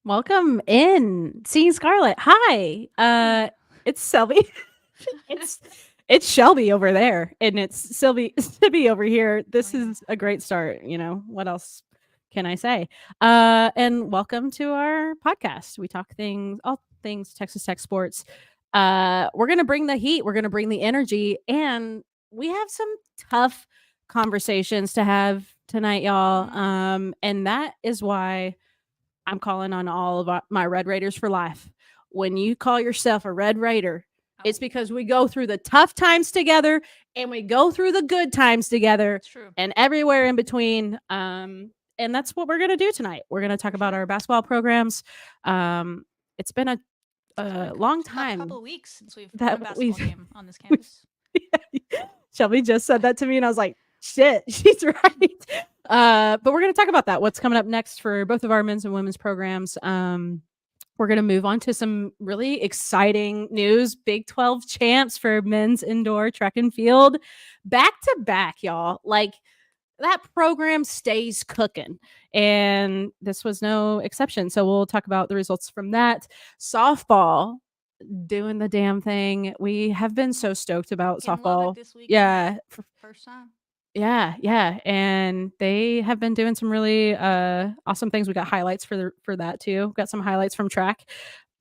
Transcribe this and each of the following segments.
Welcome in, Seeing Scarlet. Hi, it's Selby. it's it's Shelby over there, and it's Sibby over here. This Oh, yeah. is a great start. What else can I say? And welcome to our podcast. We talk all things Texas Tech sports. We're gonna bring the heat. We're gonna bring the energy, and we have some tough conversations to have tonight, y'all. And that is why I'm calling on all of my Red Raiders for life. When you call yourself a Red Raider, it's Oh, because we go through the tough times together and we go through the good times together it's true. and everywhere in between. And that's what we're going to do tonight. We're going to talk For about sure. our basketball programs. It's been It's been a long tough couple time of weeks since we've won a that basketball we've, game on this we've campus. Shelby just said that to me, and I was like, shit, she's right. But we're going to talk about that. What's coming up next for both of our men's and women's programs. We're going to move on to some really exciting news. Big 12 champs for men's indoor track and field. Back to back, y'all. Like, that program stays cooking. And this was no exception. So we'll talk about the results from that. Softball doing the damn thing. We have been so stoked about In Lubbock softball. this weekend, Yeah. first time. Yeah. And they have been doing some really awesome things. We got highlights for that too. Got some highlights from track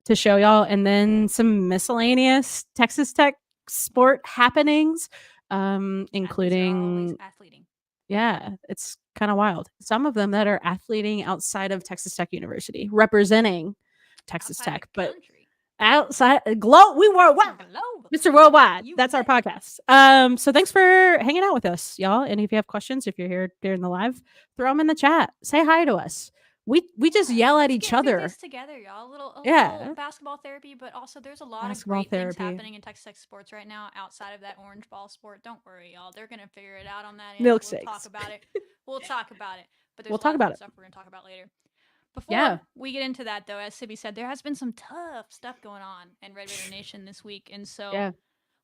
to show y'all, and then some miscellaneous Texas Tech sport happenings, Athletes are always including, athleting. yeah, it's kind of wild. Some of them that are athleting outside of Texas Tech University, representing Texas Outside Tech, the but country. outside globe, we worldwide. Globe. Mr. Worldwide. That's our USA. podcast. So thanks for hanging out with us, y'all. And if you have questions, if you're here during the live, throw them in the chat. Say hi to us. We just Yeah, yell at let's each get through this other. together, y'all. A little Yeah. basketball therapy, but also there's a lot of Basketball great things therapy. happening in Texas Tech sports right now outside of that orange ball sport. Don't worry, y'all. They're gonna figure it out on that end. We'll talk Milkshakes. about it. We'll talk about it. But there's We'll a lot talk of about fun it. stuff we're gonna talk about later. Yeah. Before we get into that, though, as Sibby said, there has been some tough stuff going on in Red Raider Nation this week, and so Yeah.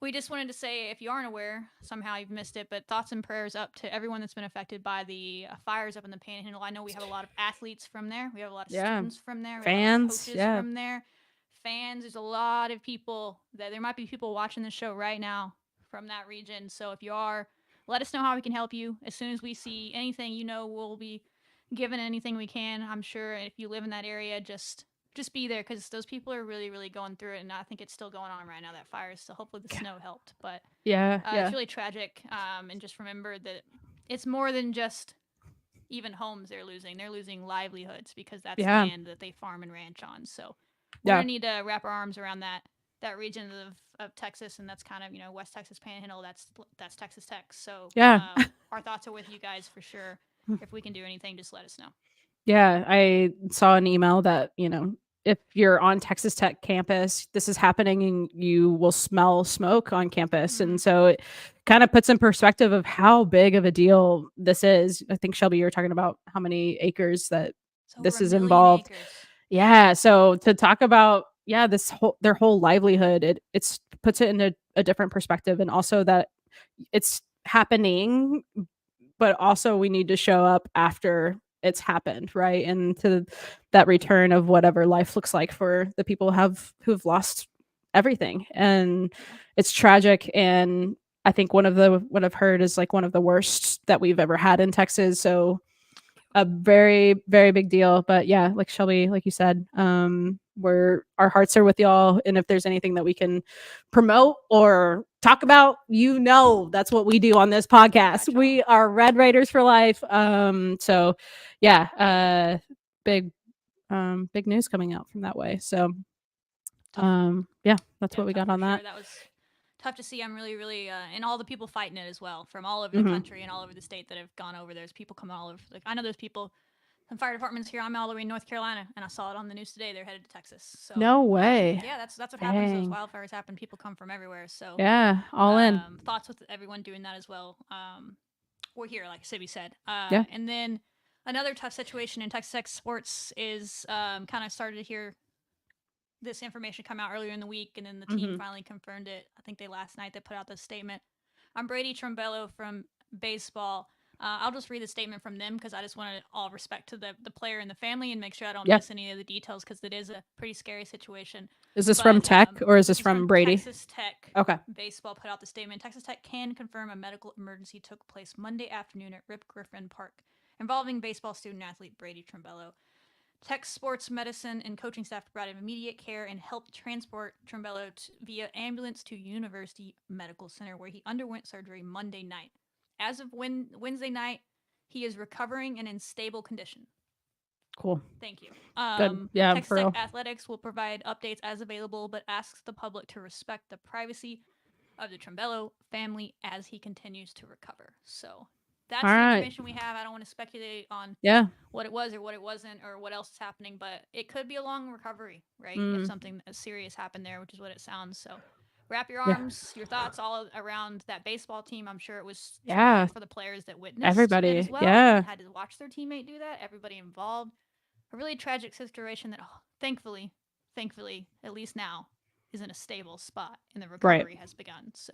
we just wanted to say, if you aren't aware, somehow you've missed it, but thoughts and prayers up to everyone that's been affected by the fires up in the Panhandle. I know we have a lot of athletes from there. We have a lot of Yeah. students from there. We have a lot of Fans. coaches Yeah. from there. Fans. There's a lot of people that there might be people watching the show right now from that region. So if you are, let us know how we can help you. As soon as we see anything, we'll be given anything we can. I'm sure if you live in that area, just be there because those people are really really going through it, and I think it's still going on right now. That fire, so hopefully the snow helped, but Yeah. it's Yeah. really tragic. And just remember that it's more than just even homes they're losing livelihoods because that's Yeah. land that they farm and ranch on. So we're Yeah. gonna need to wrap our arms around that region of Texas, and that's kind of West Texas Panhandle. That's Texas Tech. So Yeah. our thoughts are with you guys for sure. If we can do anything, just let us know. Yeah. I saw an email that, if you're on Texas Tech campus, this is happening and you will smell smoke on campus. Mm-hmm. And so it kind of puts in perspective of how big of a deal this is. I think, Shelby, you were talking about how many acres that It's over this a is million involved. acres. Yeah. So to talk about, yeah, their whole livelihood, it's puts it into a different perspective. And also that it's happening, but also we need to show up after it's happened, right? And to that return of whatever life looks like for the people who've lost everything. And Yeah. it's tragic. And I think what I've heard is like one of the worst that we've ever had in Texas. So a very very big deal. But yeah, like Shelby, like you said, we're our hearts are with y'all, and if there's anything that we can promote or talk about, that's what we do on this We got podcast. y'all. We are Red Raiders for life. So yeah, big big news coming out from that way. So Tough. yeah, that's Yeah, what we tough got for on that. sure. That was tough to see. I'm really, really, and all the people fighting it as well from all over the Hmm. country and all over the state that have gone over. There's people coming all over. Like I know there's people, some fire departments here. I'm all the way in North Carolina, and I saw it on the news today. They're headed to Texas. So No way. yeah, that's what happens. Those Dang. wildfires happen. People come from everywhere. So Yeah, all in. thoughts with everyone doing that as well. We're here, like Sibby said. Yeah. And then another tough situation in Texas Tech sports is kind of started to hear this information come out earlier in the week, and then the team Hmm. finally confirmed it. I think last night they put out this statement. I'm Brady Trombello from baseball. I'll just read the statement from them because I just wanted all respect to the player and the family and make sure I don't Yeah. miss any of the details because it is a pretty scary situation. Is this from But Tech or is this this is from from Brady? Texas Tech. Okay. Baseball put out the statement. Texas Tech can confirm a medical emergency took place Monday afternoon at Rip Griffin Park involving baseball student athlete Brady Trimbello. Tech sports medicine and coaching staff provided immediate care and helped transport Trimbello via ambulance to University Medical Center, where he underwent surgery Monday night. As of Wednesday night, he is recovering and in stable condition. Cool. Thank you. Good. Yeah, Texas for Tech real. Athletics will provide updates as available, but asks the public to respect the privacy of the Trimbello family as he continues to recover. So that's All the right. information we have. I don't want to speculate on Yeah. what it was or what it wasn't or what else is happening, but it could be a long recovery, right? If Mm, something serious happened there, which is what it sounds. So wrap your yeah. arms, your thoughts all around that baseball team. I'm sure it was Yeah. traumatic for the players that witnessed it Everybody. as well Yeah. and had to watch their teammate do that. Everybody involved. A really tragic situation that thankfully, at least now, is in a stable spot and the Right. recovery has begun. So,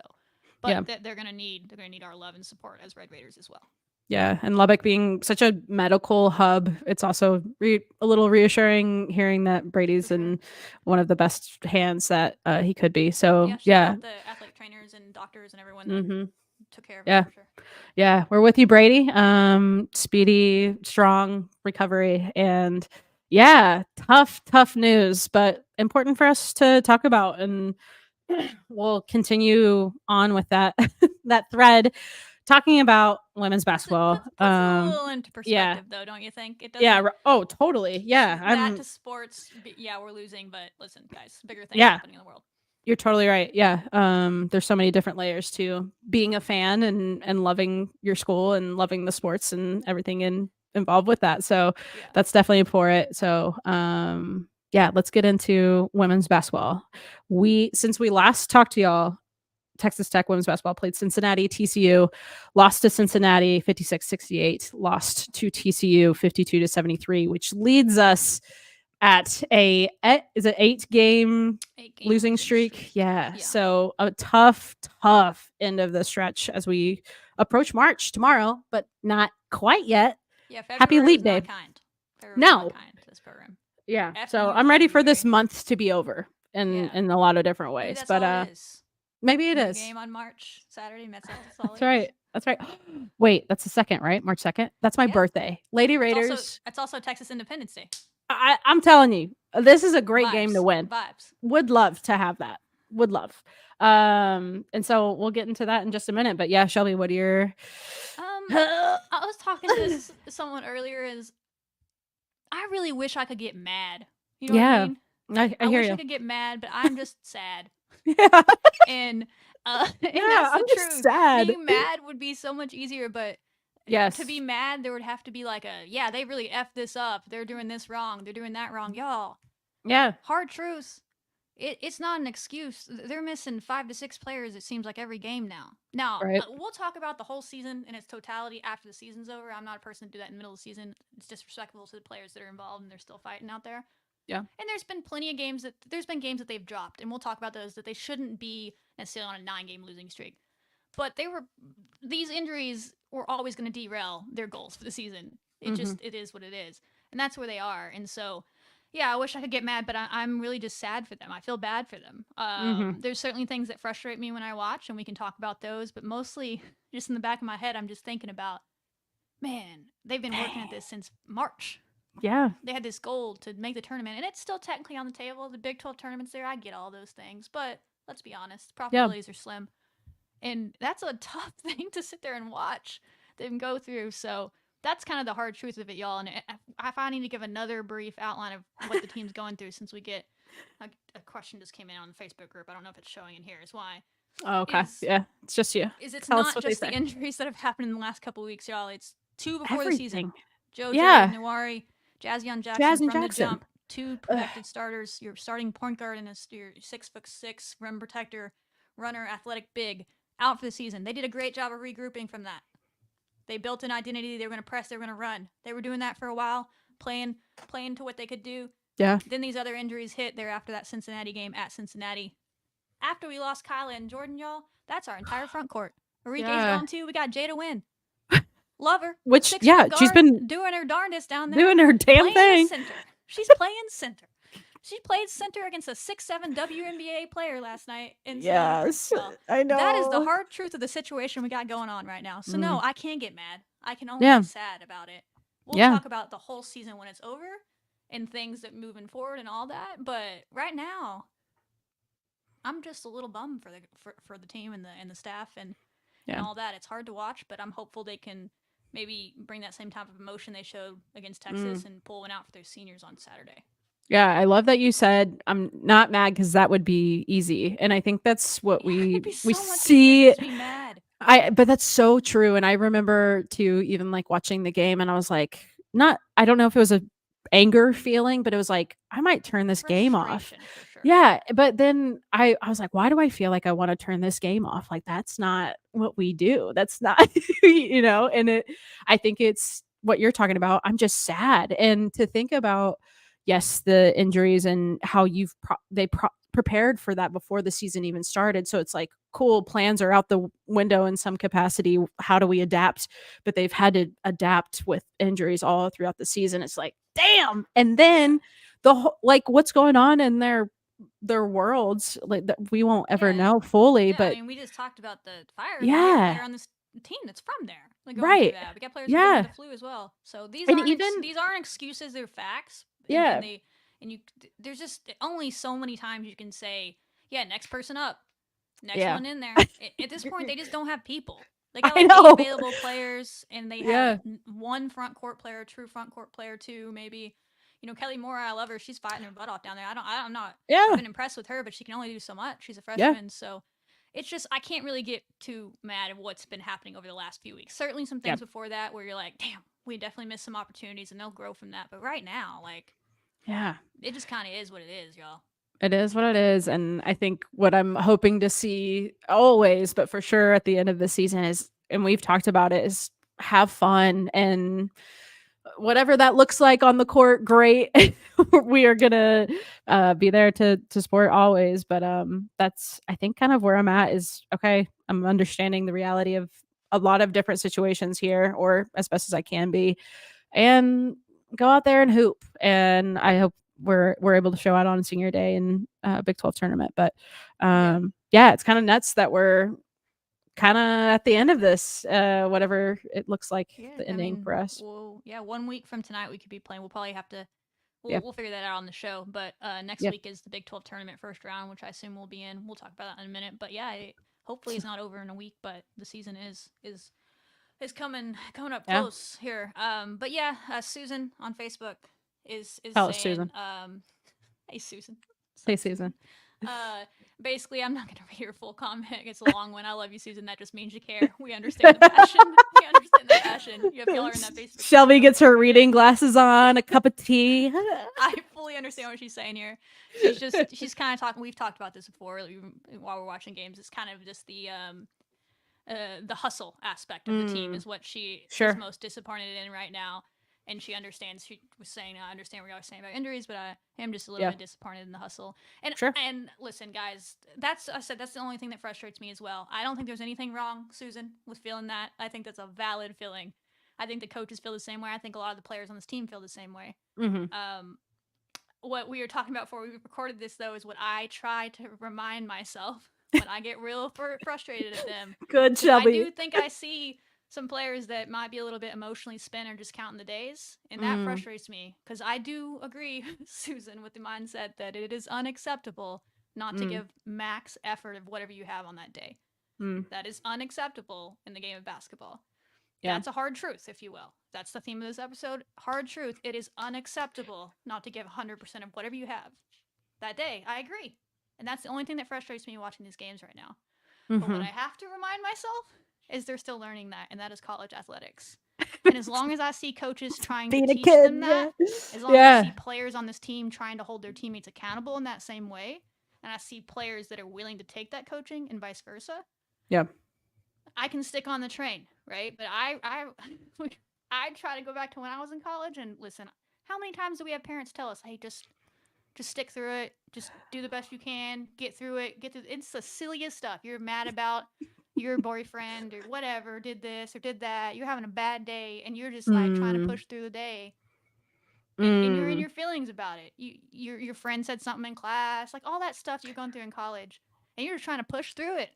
Yeah. but they're gonna need our love and support as Red Raiders as well. Yeah. And Lubbock being such a medical hub, it's also a little reassuring hearing that Brady's For sure. in one of the best hands that he could be. So, Yeah, shout yeah. out the athletic trainers and doctors and everyone that Mm-hmm. took care of Yeah. him for sure. Yeah. We're with you, Brady. Speedy, strong recovery. And yeah, tough news, but important for us to talk about. And we'll continue on with that that thread talking about women's basketball. Puts it a little into Yeah. perspective, though, don't you think? It Yeah. doesn't. Oh, totally. Yeah. That to sports, yeah, we're losing, but listen, guys, bigger things Yeah. happening in the world. You're totally right. Yeah. There's so many different layers to being a fan and loving your school and loving the sports and everything involved with that. So Yeah. that's definitely for it. So yeah, let's get into women's basketball. Since we last talked to y'all, Texas Tech women's basketball played Cincinnati, TCU, lost to Cincinnati 56-68, lost to TCU 52-73, which leads us at is it 8-game losing streak? Yeah. So a tough end of the stretch as we approach March tomorrow, but not quite yet. Yeah, February Happy leap day. Not kind. No. Kind to this program. Yeah. So I'm ready for this month to be over in a lot of different ways. Maybe that's but maybe it is. Game on March Saturday. That's right. That's right. Wait, that's the 2nd, right? March 2nd. That's my birthday. Lady Raiders. It's also Texas Independence Day. I'm telling you, this is a great game to win. Vibes. Would love to have that. Would love. And so we'll get into that in just a minute. But yeah, Shelby, what are your I was talking to someone earlier is I really wish I could get mad. You know what I mean? I hear wish you. I could get mad, but I'm just sad. Yeah. And yeah, that's I'm the just truth. sad. Being mad would be so much easier, but yes, to be mad, there would have to be like they really effed this up. They're doing this wrong. They're doing that wrong. Y'all. Yeah. Hard truths. It's not an excuse. They're missing 5 to 6 players, it seems like, every game now. Now, we'll talk about the whole season in its totality after the season's over. I'm not a person to do that in the middle of the season. It's disrespectful to the players that are involved and they're still fighting out there. Yeah. And there's been plenty of games that they've dropped, and we'll talk about those, that they shouldn't be necessarily on a 9-game losing streak. But these injuries were always going to derail their goals for the season. It is what it is. And that's where they are. And so, yeah, I wish I could get mad, but I'm really just sad for them. I feel bad for them. There's certainly things that frustrate me when I watch, and we can talk about those. But mostly, just in the back of my head, I'm just thinking about, man, they've been working at this since March. Yeah. They had this goal to make the tournament, and it's still technically on the table. The Big 12 tournament's there. I get all those things. But let's be honest, probabilities are slim. And that's a tough thing to sit there and watch them go through. So that's kind of the hard truth of it, y'all. And if I need to give another brief outline of what the team's going through, since we get a question just came in on the Facebook group. I don't know if it's showing in here. Is why. Oh, okay. Yeah, it's just you. It's not just the injuries that have happened in the last couple of weeks, y'all. It's 2 before the season. JoJo, Nawari, Jazzian Jackson from the jump. 2 protected starters. Your starting point guard and your 6'6" rim protector, runner, athletic big, out for the season. They did a great job of regrouping from that. They built an identity. They were going to press. They were going to run. They were doing that for a while, playing to what they could do. Yeah. Then these other injuries hit there after that Cincinnati game at Cincinnati. After we lost Kyla and Jordan, y'all, that's our entire front court. Enrique's gone too. We got Jada Wynn. Love her. Which, 6 yeah, foot she's guard been doing her darndest down there. doing her damn playing thing. Center. She's playing center. She played center against a 6'7" WNBA player last night in San Antonio. Yes, Y'all. I That is the know. hard truth of the situation we got going on right now. So no, I can't get mad. I can only Yeah. be sad about it. We'll Yeah. talk about the whole season when it's over and things that moving forward and all that. But right now, I'm just a little bummed for the team and the staff and all that. It's hard to watch, but I'm hopeful they can maybe bring that same type of emotion they showed against Texas and pull one out for their seniors on Saturday. Yeah, I love that you said I'm not mad because that would be easy, and I think that's what It'd be so we much see. easier to be mad. But that's so true, and I remember too, even like watching the game, and I was like, not. I don't know if it was a anger feeling, but it was like I might turn this game off. For sure. Yeah, but then I was like, why do I feel like I want to turn this game off? Like that's not what we do. That's not and I think it's what you're talking about. I'm just sad and to think about yes, the injuries and how prepared for that before the season even started. So it's like cool plans are out the window in some capacity. How do we adapt? But they've had to adapt with injuries all throughout the season. It's like, damn. And then the whole, like what's going on in their worlds like that we won't ever know fully. But I mean, we just talked about the fire. Yeah, we have a player on this team that's from there. Like going through that. We got players dealing with the flu as well. So these aren't excuses; they're facts. Yeah. There's just only so many times you can say, yeah, next person up, next one in there. At this point, they just don't have people. They got like 8 available players, and they have one front court player, true front court player, two maybe. Kelly Moore, I love her. She's fighting her butt off down there. I've been impressed with her, but she can only do so much. She's a freshman, so it's just I can't really get too mad at what's been happening over the last few weeks. Certainly some things before that where you're like, damn, we definitely missed some opportunities, and they'll grow from that. But right now, like, it just kind of is what it is, y'all. It is what it is, and I think what I'm hoping to see always, but for sure at the end of the season is, and we've talked about it, is have fun and whatever that looks like on the court, great. We are gonna be there to support always. But that's I think kind of where I'm at is okay. I'm understanding the reality of a lot of different situations here, or as best as I can be, and go out there and hoop. And I hope we're able to show out on senior day and Big 12 tournament. But it's kind of nuts that we're kind of at the end of this, whatever it looks like the ending for us. Well, 1 week from tonight we could be playing. We'll probably have to. We'll figure that out on the show. But next week is the Big 12 tournament first round, which I assume we'll be in. We'll talk about that in a minute. But hopefully it's not over in a week. But the season is coming up close here. But Susan on Facebook is saying, Susan. Hey Susan. Hey Susan. Basically, I'm not going to read your full comment. It's a long one. I love you, Susan. That just means you care. We understand the passion. You have y'all are in that Facebook. Shelby gets her reading glasses on, a cup of tea. I fully understand what she's saying here. She's kind of talking. We've talked about this before while we're watching games. It's kind of just the hustle aspect of the team is what she is most disappointed in right now. And she understands. She was saying, I understand what y'all are saying about injuries, but I am just a little bit disappointed in the hustle. And and listen, guys, that's the only thing that frustrates me as well. I don't think there's anything wrong, Susan, with feeling that. I think that's a valid feeling. I think the coaches feel the same way. I think a lot of the players on this team feel the same way. Mm-hmm. What we were talking about before we recorded this, though, is what I try to remind myself when I get real frustrated at them. Good, Shelby. I do think I see some players that might be a little bit emotionally spent or just counting the days, and that frustrates me because I do agree, Susan, with the mindset that it is unacceptable not to give max effort of whatever you have on that day. That is unacceptable in the game of basketball. That's a hard truth, if you will. That's the theme of this episode. Hard truth. It is unacceptable not to give 100% of whatever you have that day. I agree. And that's the only thing that frustrates me watching these games right now. But what I have to remind myself is they're still learning that, and that is college athletics. And as long as I see coaches trying to teach them that, as long as I see players on this team trying to hold their teammates accountable in that same way, and I see players that are willing to take that coaching and vice versa, I can stick on the train, right? But I try to go back to when I was in college and listen, how many times do we have parents tell us, hey, just stick through it, just do the best you can, get through it, it's the silliest stuff. You're mad about your boyfriend or whatever did this or did that. You're having a bad day and you're just like trying to Mm. push through the day. And you're in Mm. your feelings about it. Your friend said something in class, like all that stuff you're going through in college, and you're just trying to push through it.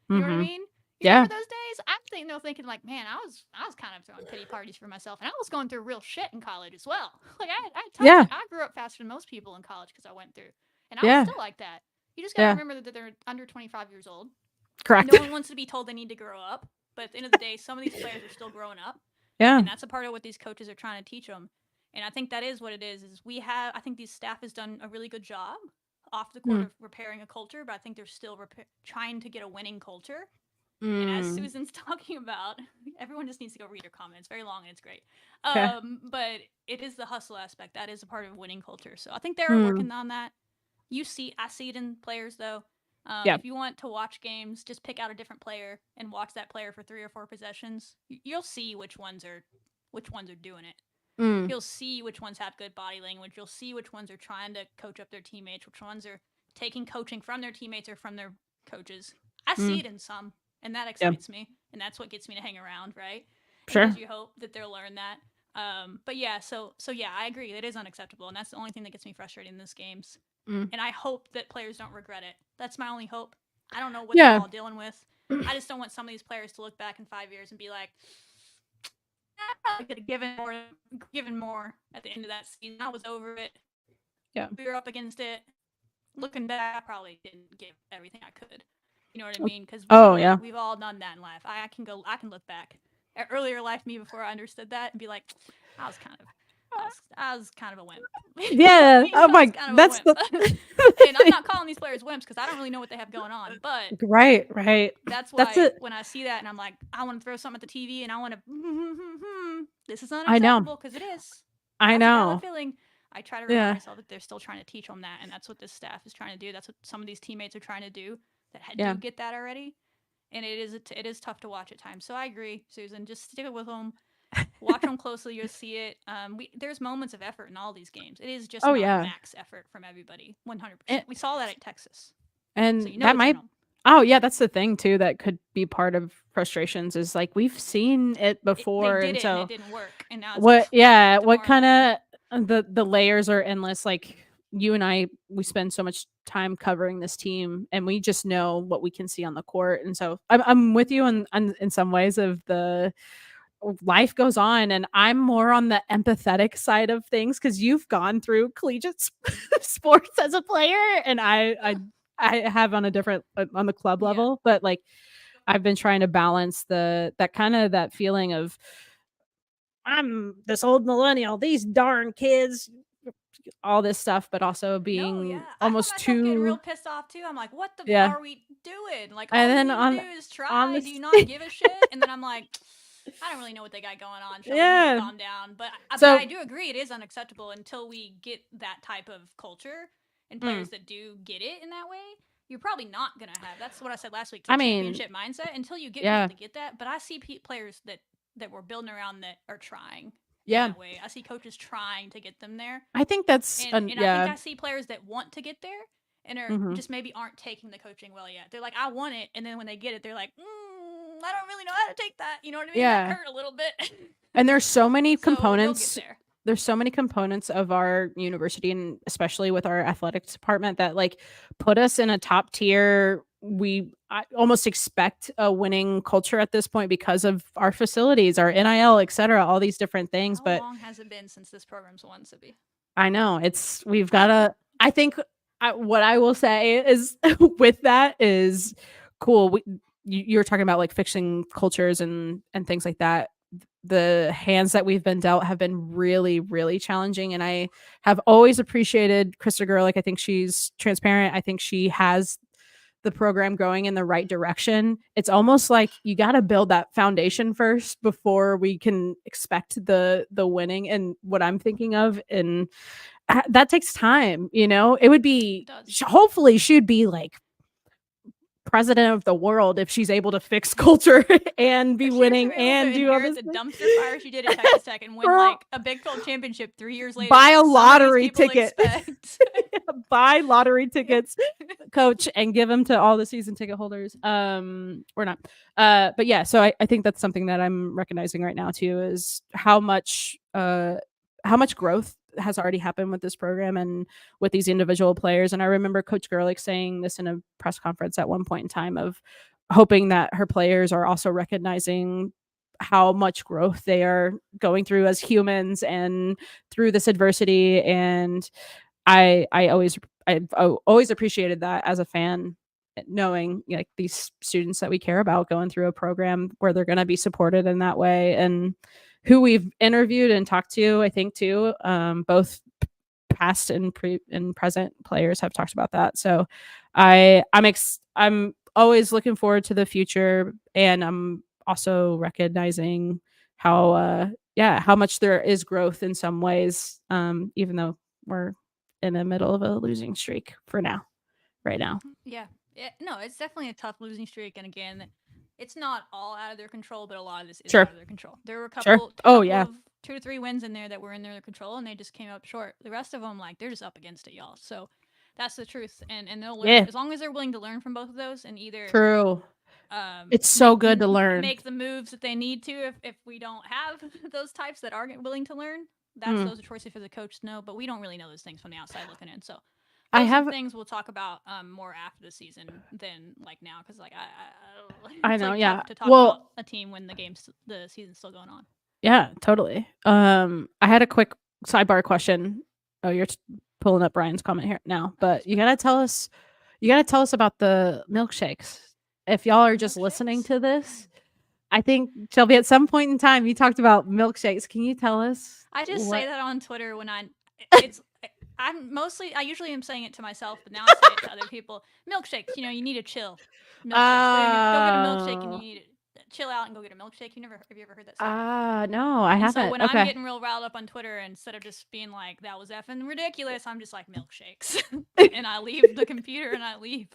You know what I Mhm. mean? You Yeah. remember those days? I'm thinking like, man, I was kind of throwing pity parties for myself, and I was going through real shit in college as well. Like I had times Yeah. like I grew up faster than most people in college because I went through, and I was Yeah. still like that. You just got to Yeah. remember that they're under 25 years old. Correct. No one wants to be told they need to grow up, but at the end of the day, some of these players are still growing up, Yeah. and that's a part of what these coaches are trying to teach them. And I think that is what it is we have, I think these staff has done a really good job off the court Mm. of repairing a culture, but I think they're still trying to get a winning culture. And as Mm. Susan's talking about, everyone just needs to go read her comment. It's very long and it's great. Okay. But it is the hustle aspect that is a part of winning culture. So I think they're Mm. working on that. I see it in players though. Yeah. If you want to watch games, just pick out a different player and watch that player for 3 or 4 possessions. You'll see which ones are doing it. Mm. You'll see which ones have good body language. You'll see which ones are trying to coach up their teammates, which ones are taking coaching from their teammates or from their coaches. I see Mm. it in some, and that Yeah. excites me, and that's what gets me to hang around, right? And Sure. gives you hope that they'll learn that. But yeah, so yeah, I agree. It is unacceptable, and that's the only thing that gets me frustrated in these games. Mm. And I hope that players don't regret it. That's my only hope. I don't know what they're Yeah. all dealing with. I just don't want some of these players to look back in 5 years and be like, I could have given more at the end of that season. I was over it. Yeah. We were up against it. Looking back, I probably didn't give everything I could. You know what I mean? Because Oh yeah. we've all done that in life. I can look back at earlier life me before I understood that and be like, I was kind of a wimp. Yeah. Oh I my. was kind of a That's wimp. the. And I'm not calling these players wimps because I don't really know what they have going on. But Right. Right. that's That's why it. when I see that and I'm like, I want to throw something at the TV and I want to, this is I know. unacceptable because it is. I That's a valid know. feeling. I try to remind Yeah. myself that they're still trying to teach them that, and that's what this staff is trying to do. That's what some of these teammates are trying to do that Yeah. do get that already. And it is tough to watch at times. So I agree, Susan. Just stick with them. Watch them closely. You'll see it. There's moments of effort in all these games. It is just Oh not yeah. max effort from everybody. 100%. And, We saw that at Texas. So and you know that it's in might. them. Oh yeah, that's the thing too. That could be part of frustrations. Is like we've seen it They before, did and it and so it didn't work, and now it's like what? Yeah. What tomorrow kind night. of the layers are endless. Like you and I, we spend so much time covering this team, and we just know what we can see on the court. And so I'm with you in some ways of the life goes on, and I'm more on the empathetic side of things because you've gone through collegiate sports as a player, and I have on a different on the club Yeah. level, but like I've been trying to balance that kind of that feeling of I'm this old millennial, these darn kids, all this stuff, but also No, being yeah. I find almost myself getting real too pissed off too. I'm like, what the yeah. are we doing? Like, And all you then need to do is on try. Do this you not give a shit? And then I'm like, I don't really know what they got going on, Shelby. You need to yeah. calm down. But So I do agree it is unacceptable until we get that type of culture and mm, players that do get it in that way. You're probably not gonna have. That's what I said last week. I The mean, championship mindset until you get people yeah. to get that. But I see players that we're building around that are trying in Yeah. that way. I see coaches trying to get them there. I think that's And I think yeah. I see players that want to get there and are Mhm. just maybe aren't taking the coaching well yet. They're like, I want it, and then when they get it, they're like, I don't really know how to take that. You know what I mean? That Yeah. hurt a little bit. And there's so many So they'll get components. there. There's so many components of our university, and especially with our athletics department, that like put us in a top tier. I almost expect a winning culture at this point because of our facilities, our NIL, et cetera, all these different things. How But long has it been since this program's won, Sibby? I know we've got to, I think what I will say is with that is cool. You're talking about like fixing cultures and things like that. The hands that we've been dealt have been really, really challenging. And I have always appreciated Krista Gerlich. I think she's transparent. I think she has the program going in the right direction. It's almost like you got to build that foundation first before we can expect the winning. And what I'm thinking of, and that takes time. It would be hopefully she'd be like president of the world if she's able to fix culture and be If she winning was able and to do all inherit this the dumpster fire she did at Texas Tech and win like a Big 12 championship 3 years later, buy a some of these lottery people ticket expect. buy lottery tickets coach and give them to all the season ticket holders. Or not. But yeah, so I think that's something that I'm recognizing right now too, is how much growth has already happened with this program and with these individual players. And I remember Coach Gerlich saying this in a press conference at one point in time, of hoping that her players are also recognizing how much growth they are going through as humans and through this adversity. And I've always appreciated that as a fan, knowing like these students that we care about going through a program where they're going to be supported in that way. And who we've interviewed and talked to, I think too, both past and present players have talked about that. So I'm always looking forward to the future, and I'm also recognizing how much there is growth in some ways, even though we're in the middle of a losing streak for now, right now. Yeah. No, it's definitely a tough losing streak, and again, it's not all out of their control, but a lot of this is Sure. out of their control. There were a Sure. couple, Oh yeah. of 2 to 3 wins in there that were in their control, and they just came up short. The rest of them, like, they're just up against it, y'all. So that's the truth, and they'll learn Yeah. as long as they're willing to learn from both of those, and either True. It's so good to learn. make the moves that they need to if we don't have those types that aren't willing to learn. Those are choices for the coach to know, but we don't really know those things from the outside looking in. So those are things we'll talk about more after the season than like now, because like I it's know, like yeah. tough to talk about a team when the season's still going on. Yeah, totally. I had a quick sidebar question. Oh, you're pulling up Brian's comment here now, but you gotta tell us about the milkshakes. If y'all are just listening to this, I think, Shelby, at some point in time you talked about milkshakes. Can you tell us? I just say that on Twitter when I usually am saying it to myself, but now I say it to other people. Milkshakes, you need to chill. Milkshakes. Go get a milkshake and you need to chill out and go get a milkshake. Have you ever heard that saying? No, I haven't. So when I'm getting real riled up on Twitter, instead of just being like, that was effing ridiculous, I'm just like, milkshakes. And I leave the computer and I leave.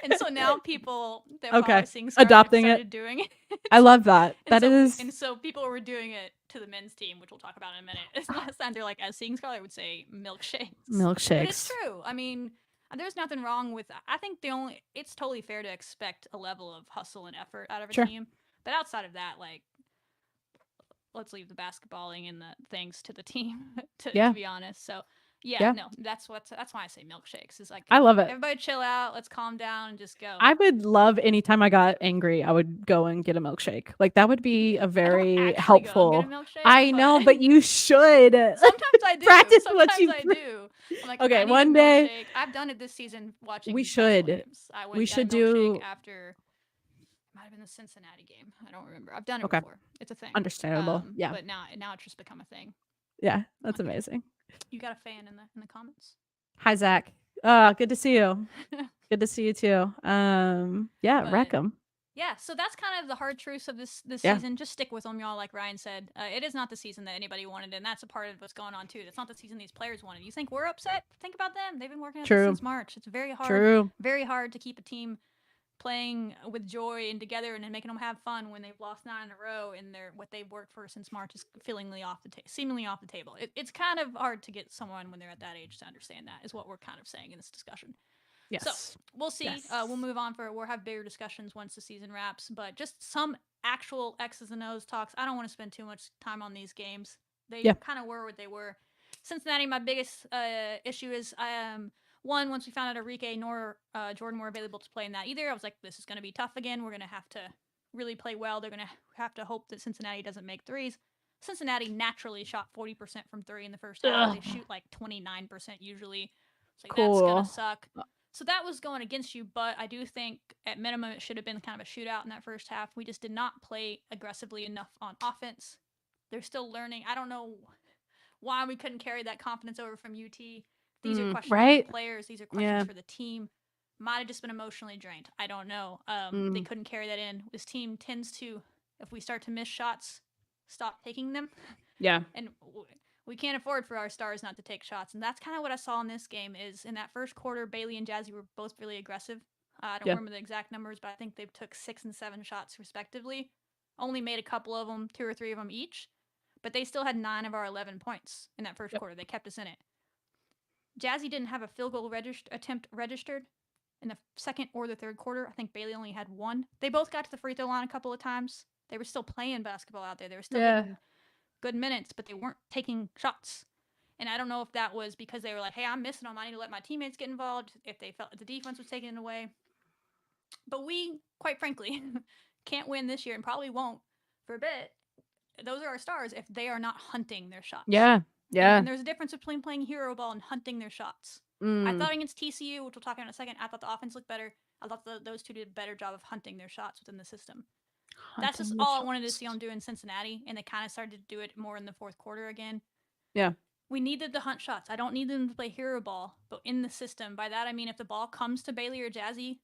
And so now people that follow Sing Star adopting started doing it. I love that. And so people were doing it to the men's team, which we'll talk about in a minute. Last time they're like, as Sing Star, I would say milkshakes. Milkshakes. But it's true. I mean, there's nothing wrong with. I think it's totally fair to expect a level of hustle and effort out of a team. But outside of that, like, let's leave the basketballing and the things to the team. To be honest, so. Yeah, no, that's why I say milkshakes. Is like, I love it. Everybody chill out, let's calm down and just go. I would love, anytime I got angry, I would go and get a milkshake. Like, that would be a very helpful. Go and get a milkshake, I know, but you should. Sometimes I do. Practice sometimes what you I do. I'm like, okay, one day I've done it this season watching. We should. Games. We should do after. Might have been the Cincinnati game. I don't remember. I've done it before. It's a thing. Understandable. Yeah. But now it's just become a thing. Yeah, that's amazing. You got a fan in the comments? Hi, Zach. Good to see you. Good to see you too. Wreck 'em. Yeah, so that's kind of the hard truths of this season. Just stick with them, y'all. Like Ryan said, it is not the season that anybody wanted, and that's a part of what's going on too. That's not the season these players wanted. You think we're upset? Think about them. They've been working at this since March. It's very hard to keep a team playing with joy and together and making them have fun when they've lost 9 in a row and what they've worked for since March is seemingly off the table. It's kind of hard to get someone when they're at that age to understand that, is what we're kind of saying in this discussion. Yes. So we'll see. Yes. We'll move on we'll have bigger discussions once the season wraps, but just some actual X's and O's talks. I don't want to spend too much time on these games. They kind of were what they were. Cincinnati, my biggest issue is one, once we found out Enrique nor Jordan were available to play in that either, I was like, this is going to be tough again. We're going to have to really play well. They're going to have to hope that Cincinnati doesn't make threes. Cincinnati naturally shot 40% from 3 in the first half. They shoot like 29% usually. So that's going to suck. So that was going against you, but I do think at minimum it should have been kind of a shootout in that first half. We just did not play aggressively enough on offense. They're still learning. I don't know why we couldn't carry that confidence over from UT. These are questions for the players. These are questions for the team. Might have just been emotionally drained. I don't know. They couldn't carry that in. This team tends to, if we start to miss shots, stop taking them. Yeah. And we can't afford for our stars not to take shots. And that's kind of what I saw in this game is in that first quarter, Bailey and Jazzy were both really aggressive. I don't remember the exact numbers, but I think they took 6 and 7 shots respectively. Only made a couple of them, 2 or 3 of them each. But they still had 9 of our 11 points in that first quarter. They kept us in it. Jazzy didn't have a field goal attempt registered. in the second or the third quarter. I think Bailey only had one. They both got to the free throw line a couple of times. They were still playing basketball out there. They were still Yeah. getting good minutes, but they weren't taking shots. And I don't know if that was because they were like, hey, I'm missing them. I need to let my teammates get involved, if they felt the defense was taking it away. But we, quite frankly, can't win this year and probably won't for a bit. Those are our stars if they are not hunting their shots. Yeah. Yeah. And there's a difference between playing hero ball and hunting their shots. I thought against TCU, which we'll talk about in a second, I thought the offense looked better. I thought those two did a better job of hunting their shots within the system. That's just all I wanted to see them do in Cincinnati, and they kind of started to do it more in the fourth quarter again. Yeah. We needed the hunt shots. I don't need them to play hero ball, but in the system. By that I mean if the ball comes to Bailey or Jazzy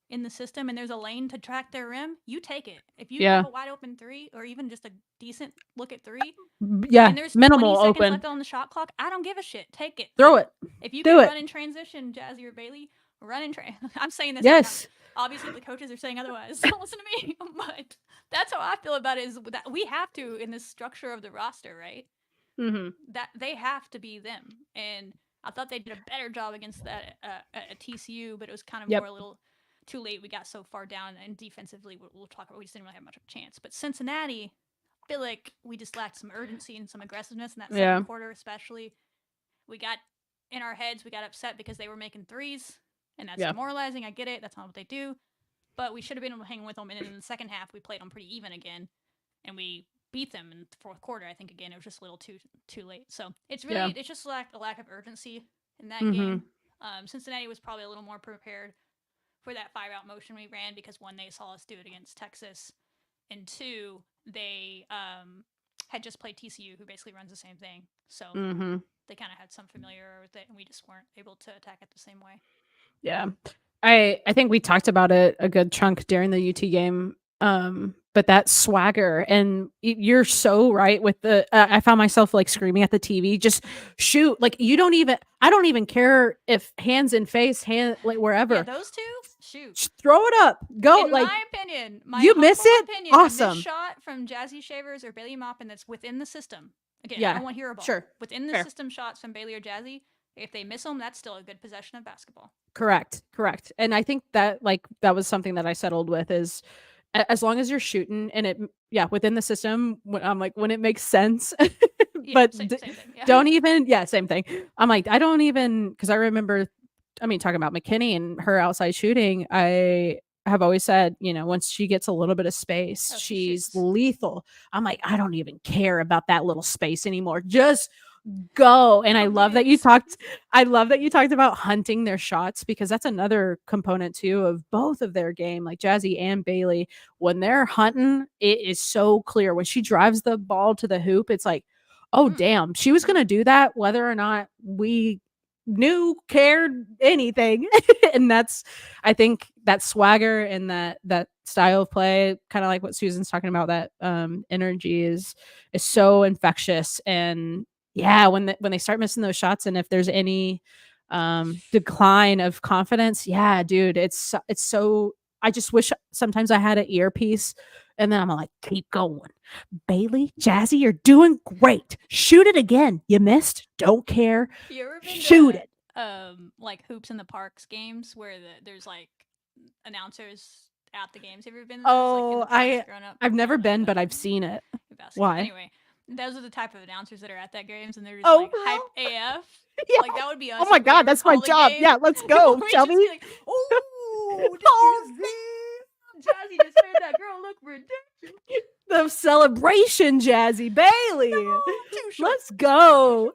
in the system and there's a lane to track their rim, you take it. If you have a wide open three or even just a decent look at three, yeah, and there's minimal 20 seconds open left on the shot clock, I don't give a shit. Take it. Throw it. If you do can it. run in transition, Jazzy or Bailey, run in I'm saying this. Yes. Obviously, the coaches are saying otherwise. Don't listen to me. But that's how I feel about it. Is that we have to in this structure of the roster, right? Mm-hmm. That they have to be them. And I thought they did a better job against that at TCU, but it was kind of more a little too late. We got so far down, and defensively, we'll talk about. We just didn't really have much of a chance. But Cincinnati, I feel like we just lacked some urgency and some aggressiveness in that second quarter, especially. We got in our heads, we got upset because they were making threes, and that's demoralizing. I get it. That's not what they do. But we should have been able to hang with them. And in the second half, we played them pretty even again, and we beat them in the fourth quarter. I think again it was just a little too late. So it's really it's just a lack of urgency in that game. Cincinnati was probably a little more prepared for that 5-out motion we ran because one, they saw us do it against Texas, and two, they had just played TCU, who basically runs the same thing. So they kind of had some familiarity with it, and we just weren't able to attack it the same way. Yeah. I think we talked about it a good chunk during the UT game. But that swagger, and you're so right with the I found myself like screaming at the TV, just shoot. Like I don't even care if hands in face, hand like wherever. Yeah, those two, shoot. Throw it up. Go. In my opinion, you miss it? Awesome. This shot from Jazzy Shavers or Bailey Maupin that's within the system. Again, I don't want hero ball. Sure. Within the system shots from Bailey or Jazzy, if they miss them, that's still a good possession of basketball. Correct. And I think that that was something that I settled with is as long as you're shooting and it within the system, I'm like, when it makes sense. But same thing, don't even same thing. I'm like, I don't even, because I remember, talking about McKinney and her outside shooting, I have always said, once she gets a little bit of space, she's lethal. I'm like, I don't even care about that little space anymore. Just go. And I love that you talked about hunting their shots, because that's another component too of both of their game, like Jazzy and Bailey. When they're hunting, it is so clear. When she drives the ball to the hoop, it's like, oh damn, she was gonna do that whether or not we cared anything. And that's, I think that swagger and that style of play, kind of like what Susan's talking about, that energy is so infectious. And when they start missing those shots, and if there's any decline of confidence, dude, it's so, I just wish sometimes I had an earpiece, and then I'm like, keep going. Bailey, Jazzy, you're doing great. Shoot it again. You missed. Don't care. You ever been Shoot it. Like hoops in the parks games where there's like announcers at the games. Have you ever been? Oh, I've never been, but I've seen it. Why? Anyway, those are the type of announcers that are at that games, and they're just hype AF. Yeah. Like that would be us. Oh my god, that's my job. Yeah, let's go, shall we? Like, oh, Jazzy just made that girl look ridiculous. The celebration, Jazzy Bailey. No, let's go.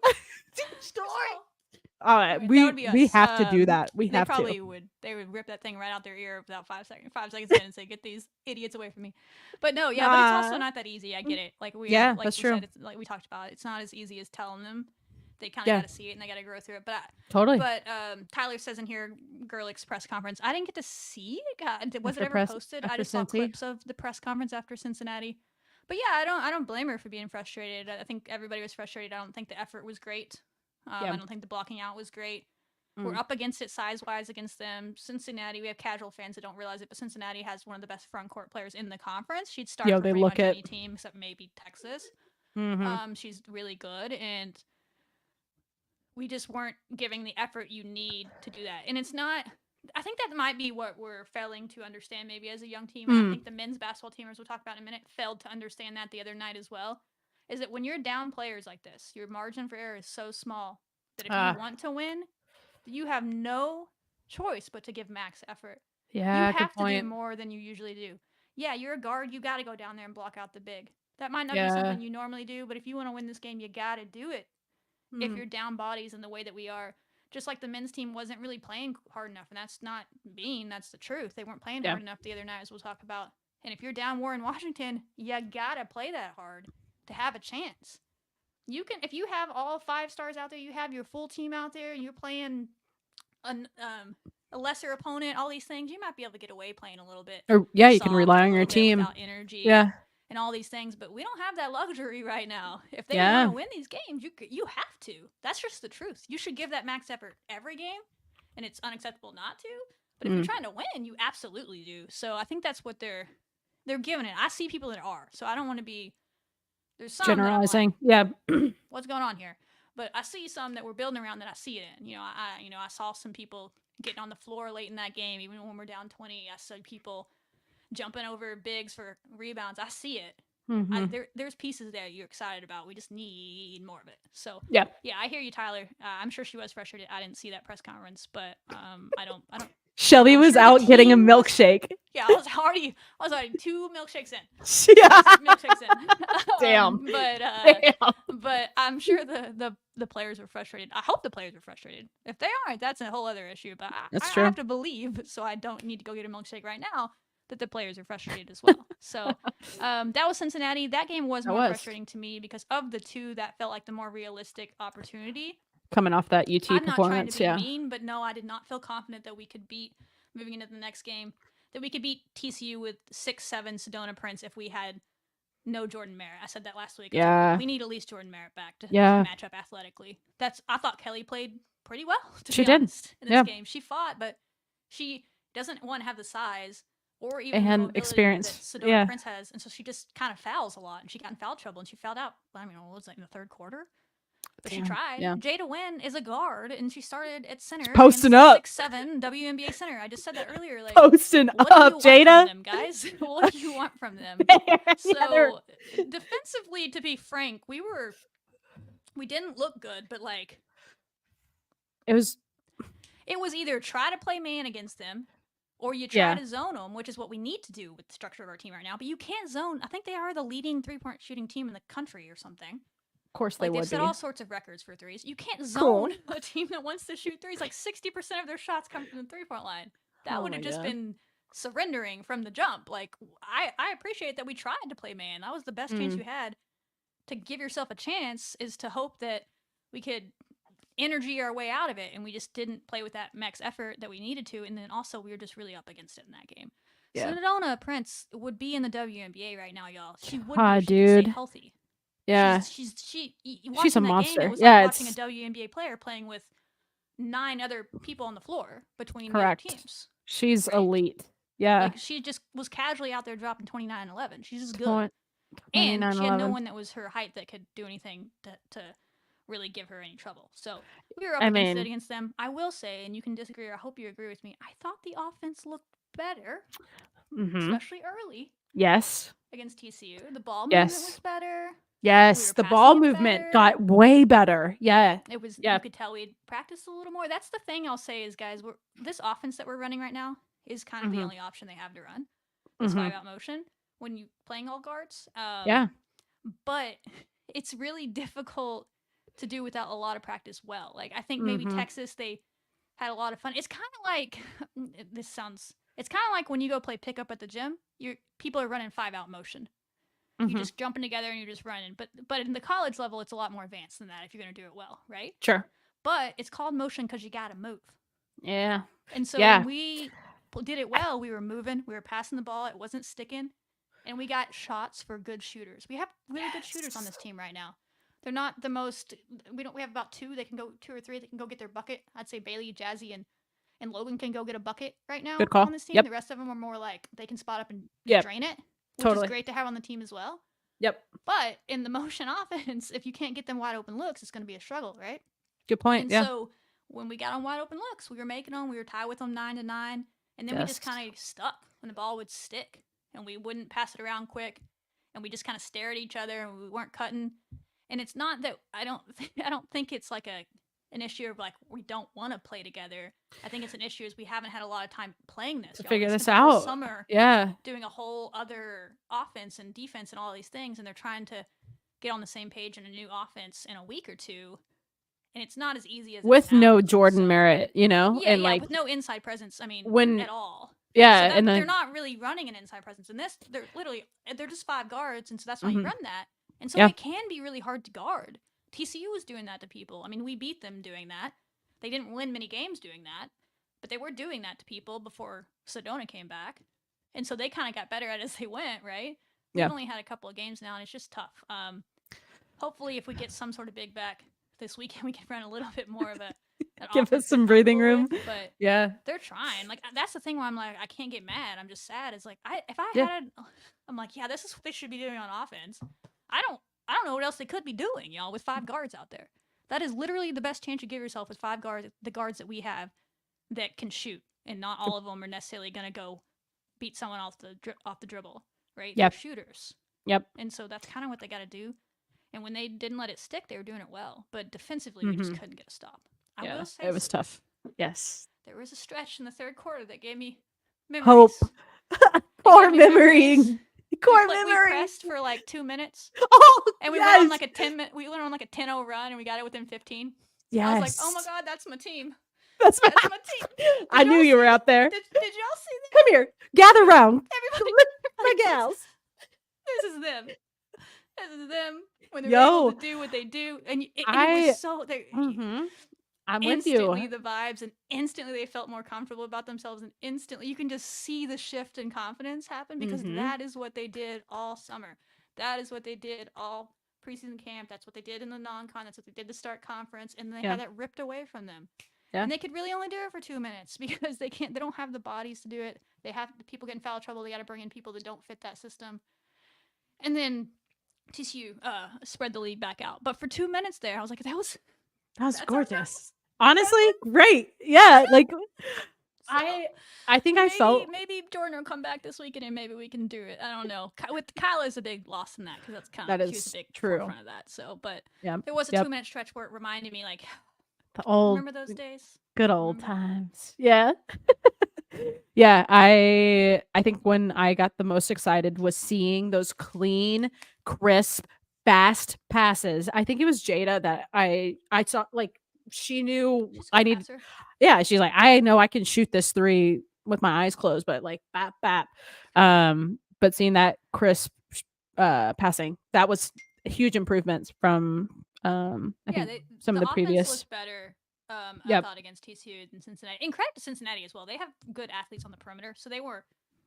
All right, we have to do that. We have to. They would rip that thing right out their ear without 5 seconds. 5 seconds in and say, "Get these idiots away from me." But no, but it's also not that easy. I get it. Like that's true. Said, like we talked about, it's not as easy as telling them. They kind of got to see it and they got to grow through it. But totally. But Tyler says in here, Gerlich's press conference. I didn't get to see it. Was it ever posted? I just saw clips of the press conference after Cincinnati. But I don't blame her for being frustrated. I think everybody was frustrated. I don't think the effort was great. I don't think the blocking out was great. We're up against it size-wise against them. Cincinnati, we have casual fans that don't realize it, but Cincinnati has one of the best front court players in the conference. She'd start for pretty much any team except maybe Texas. She's really good, and we just weren't giving the effort you need to do that. And it's not I think that might be what we're failing to understand maybe as a young team. And I think the men's basketball team, as we'll talk about in a minute, failed to understand that the other night as well. Is that when you're down players like this, your margin for error is so small that if you want to win, you have no choice but to give max effort. Yeah, You good have to do point. more than you usually do. Yeah, you're a guard. You got to go down there and block out the big. That might not be Yeah. something you normally do, but if you want to win this game, you got to do it. If Mm. you're down bodies in the way that we are, just like the men's team wasn't really playing hard enough, and that's not mean, that's the truth. They weren't playing Yeah. hard enough the other night, as we'll talk about. And if you're down Warren Washington, you gotta play that hard to have a chance. You can, if you have all 5 stars out there, you have your full team out there, you're playing a lesser opponent, all these things, you might be able to get away playing a little bit. Or yeah, you can soft, rely a on your little bit team. without energy. Yeah. And all these things, but we don't have that luxury right now. If they Yeah. want to win these games, you have to. That's just the truth. You should give that max effort every game, and it's unacceptable not to. But if you're trying to win, you absolutely do. So I think that's what they're giving it. I see people that are, so I don't want to be. There's some generalizing. That I'm like, yeah. What's going on here? But I see some that we're building around that I see it in. I saw some people getting on the floor late in that game, even when we're down 20. I saw people jumping over bigs for rebounds. I see it. There's pieces there you're excited about. We just need more of it. So yeah, I hear you, Tyler. I'm sure she was frustrated. I didn't see that press conference, but I don't. Shelby was out getting a milkshake. I was already 2 milkshakes in. Yeah. Milkshakes in. Damn. But I'm sure the players were frustrated. I hope the players were frustrated. If they aren't, that's a whole other issue. But I have to believe, so I don't need to go get a milkshake right now, that the players are frustrated as well. So that was Cincinnati. That game was more frustrating to me because of the two, that felt like the more realistic opportunity. Coming off that UT I'm performance, not trying to be mean, but no, I did not feel confident that we could beat, moving into the next game, that we could beat TCU with 6'7" Sedona Prince if we had no Jordan Merritt. I said that last week. Yeah. We need at least Jordan Merritt back to match up athletically. I thought Kelly played pretty well, to be honest, in this game. She fought, but she doesn't, one, have the size or even the experience that Sedona Prince has, and so she just kind of fouls a lot, and she got in foul trouble, and she fouled out, I mean, what was it, in the third quarter? But she tried. Yeah. Jada Wynn is a guard, and she started at center. Posting up. 6'7" WNBA center. I just said that earlier. Like, posting up, Jada. Them, guys? What do you want from them? So, defensively, to be frank, we didn't look good, but like, it was either try to play man against them, or you try to zone them, which is what we need to do with the structure of our team right now. But you can't zone. I think they are the leading 3-point shooting team in the country or something. Of course they would. They've set all sorts of records for threes. You can't zone a team that wants to shoot threes. Like 60% of their shots come from the 3-point line. That would have just been surrendering from the jump. Like, I appreciate that we tried to play man. That was the best chance you had to give yourself a chance, is to hope that we could energy our way out of it, and we just didn't play with that max effort that we needed to. And then also we were just really up against it in that game. Yeah. Sedona Prince would be in the WNBA right now, y'all. She would be, stay healthy. Yeah, she's a monster. Game, it was like watching a WNBA player playing with 9 other people on the floor between the other teams. She's elite. Yeah, like, she just was casually out there dropping 29-11. She's just good, and she had no one that was her height that could do anything to really give her any trouble. So we were up against them. I will say, and you can disagree, or I hope you agree with me, I thought the offense looked better, especially early. Yes, against TCU, the ball movement was better. Yes, the ball movement got way better. Yeah. It was, you could tell we'd practiced a little more. That's the thing I'll say is, guys, this offense that we're running right now is kind of the only option they have to run. This 5-out motion when you playing all guards. But it's really difficult to do without a lot of practice well. Like, I think maybe Texas, they had a lot of fun. It's kind of like, it's kind of like when you go play pickup at the gym, people are running 5-out motion. You're just jumping together and you're just running. But in the college level, it's a lot more advanced than that if you're going to do it well, right? Sure. But it's called motion because you got to move. Yeah. And so when we did it well, we were moving, we were passing the ball, it wasn't sticking, and we got shots for good shooters. We have really good shooters on this team right now. They're not the most, we have about 2 or 3 that can go get their bucket. I'd say Bailey, Jazzy, and Logan can go get a bucket right now on this team. The rest of them are more like they can spot up and drain it. Which is great to have on the team as well. Yep. But in the motion offense, if you can't get them wide open looks, it's going to be a struggle, right? Good point. And so when we got on wide open looks, we were making them. We were tied with them 9-9, and then we just kind of stuck when the ball would stick, and we wouldn't pass it around quick, and we just kind of stare at each other, and we weren't cutting. And it's not that I don't think it's like an issue of like we don't want to play together. I think it's an issue is we haven't had a lot of time playing this. To figure this the whole out. Summer, Yeah. doing a whole other offense and defense and all these things, and they're trying to get on the same page in a new offense in a week or two. And it's not as easy as with no Jordan so, Merritt, you know, yeah, and yeah, like with no inside presence. I mean, when at all. Yeah, so and they're not really running an inside presence in this. They're just 5 guards, and so that's why you run that. And so it can be really hard to guard. TCU was doing that to people. I mean, we beat them doing that. They didn't win many games doing that, but they were doing that to people before Sedona came back. And so they kind of got better at it as they went, right? We've only had a couple of games now, and it's just tough. Hopefully, if we get some sort of big back this weekend, we can run a little bit more of an give us some breathing room. But yeah, they're trying. Like that's the thing where I'm like, I can't get mad. I'm just sad. It's like I'm like, yeah, this is what they should be doing on offense. I don't know what else they could be doing, y'all, with 5 guards out there. That is literally the best chance you give yourself with 5 guards, the guards that we have that can shoot, and not all of them are necessarily going to go beat someone off the dribble, right? Yep. They're shooters. Yep. And so that's kind of what they got to do. And when they didn't let it stick, they were doing it well. But defensively, we just couldn't get a stop. I will say it was tough. Yes. There was a stretch in the third quarter that gave me memories. Hope. Core memory. Core memory. We pressed for like 2 minutes. Oh, and we went on like a 10-minute. We went on like a 10-0 run, and we got it within 15. Yes. I was like, oh my god, that's my team. That's my team. I knew you were out there. Did y'all see that? Come here. Gather round. Everybody, my gals. This is them. This is them when they're able to do what they do, and it was so. I'm with you. Instantly the vibes, and instantly they felt more comfortable about themselves, and instantly you can just see the shift in confidence happen because that is what they did all summer. That is what they did all preseason camp. That's what they did in the non-con. That's what they did to start conference, and they had that ripped away from them. Yeah. And they could really only do it for 2 minutes because they don't have the bodies to do it. They have people get in foul trouble. They got to bring in people that don't fit that system. And then TCU spread the lead back out. But for 2 minutes there, I was like, that was gorgeous. Honestly, great. Yeah, like I think I felt maybe Jordan will come back this weekend and maybe we can do it. I don't know. With Kyle is a big loss in that because that's kind of he was a big forefront of that. So, but there was a 2-minute stretch where it reminded me like remember those days? Good old times. Yeah. Yeah, I think when I got the most excited was seeing those clean, crisp, fast passes. I think it was Jada that I saw, like, she knew I need. Yeah, she's like, I know I can shoot this 3 with my eyes closed, but like bap bap. But seeing that crisp passing, that was huge improvements from I think some of the previous. Looked better. I thought against TCU and Cincinnati. And credit to Cincinnati as well. They have good athletes on the perimeter, so they were